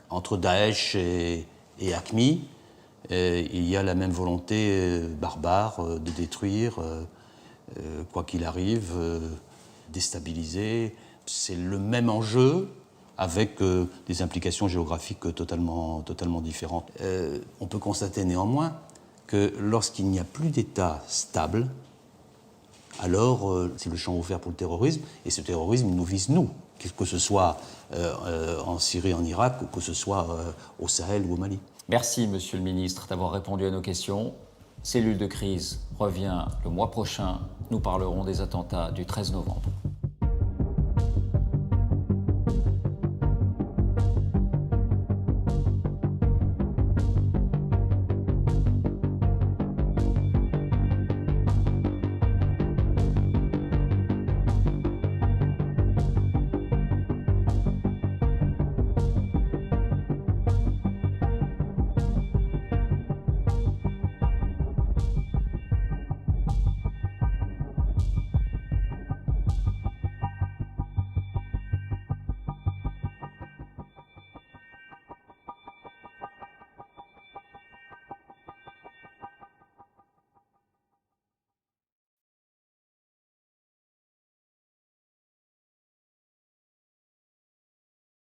Entre Daesh et AQMI, il y a la même volonté barbare de détruire, quoi qu'il arrive, déstabiliser. C'est le même enjeu avec des implications géographiques totalement différentes. On peut constater néanmoins que lorsqu'il n'y a plus d'État stable, alors c'est le champ ouvert pour le terrorisme, et ce terrorisme nous vise nous, que ce soit en Syrie, en Irak, ou que ce soit au Sahel ou au Mali. Merci, Monsieur le Ministre, d'avoir répondu à nos questions. Cellule de crise revient le mois prochain. Nous parlerons des attentats du 13 novembre.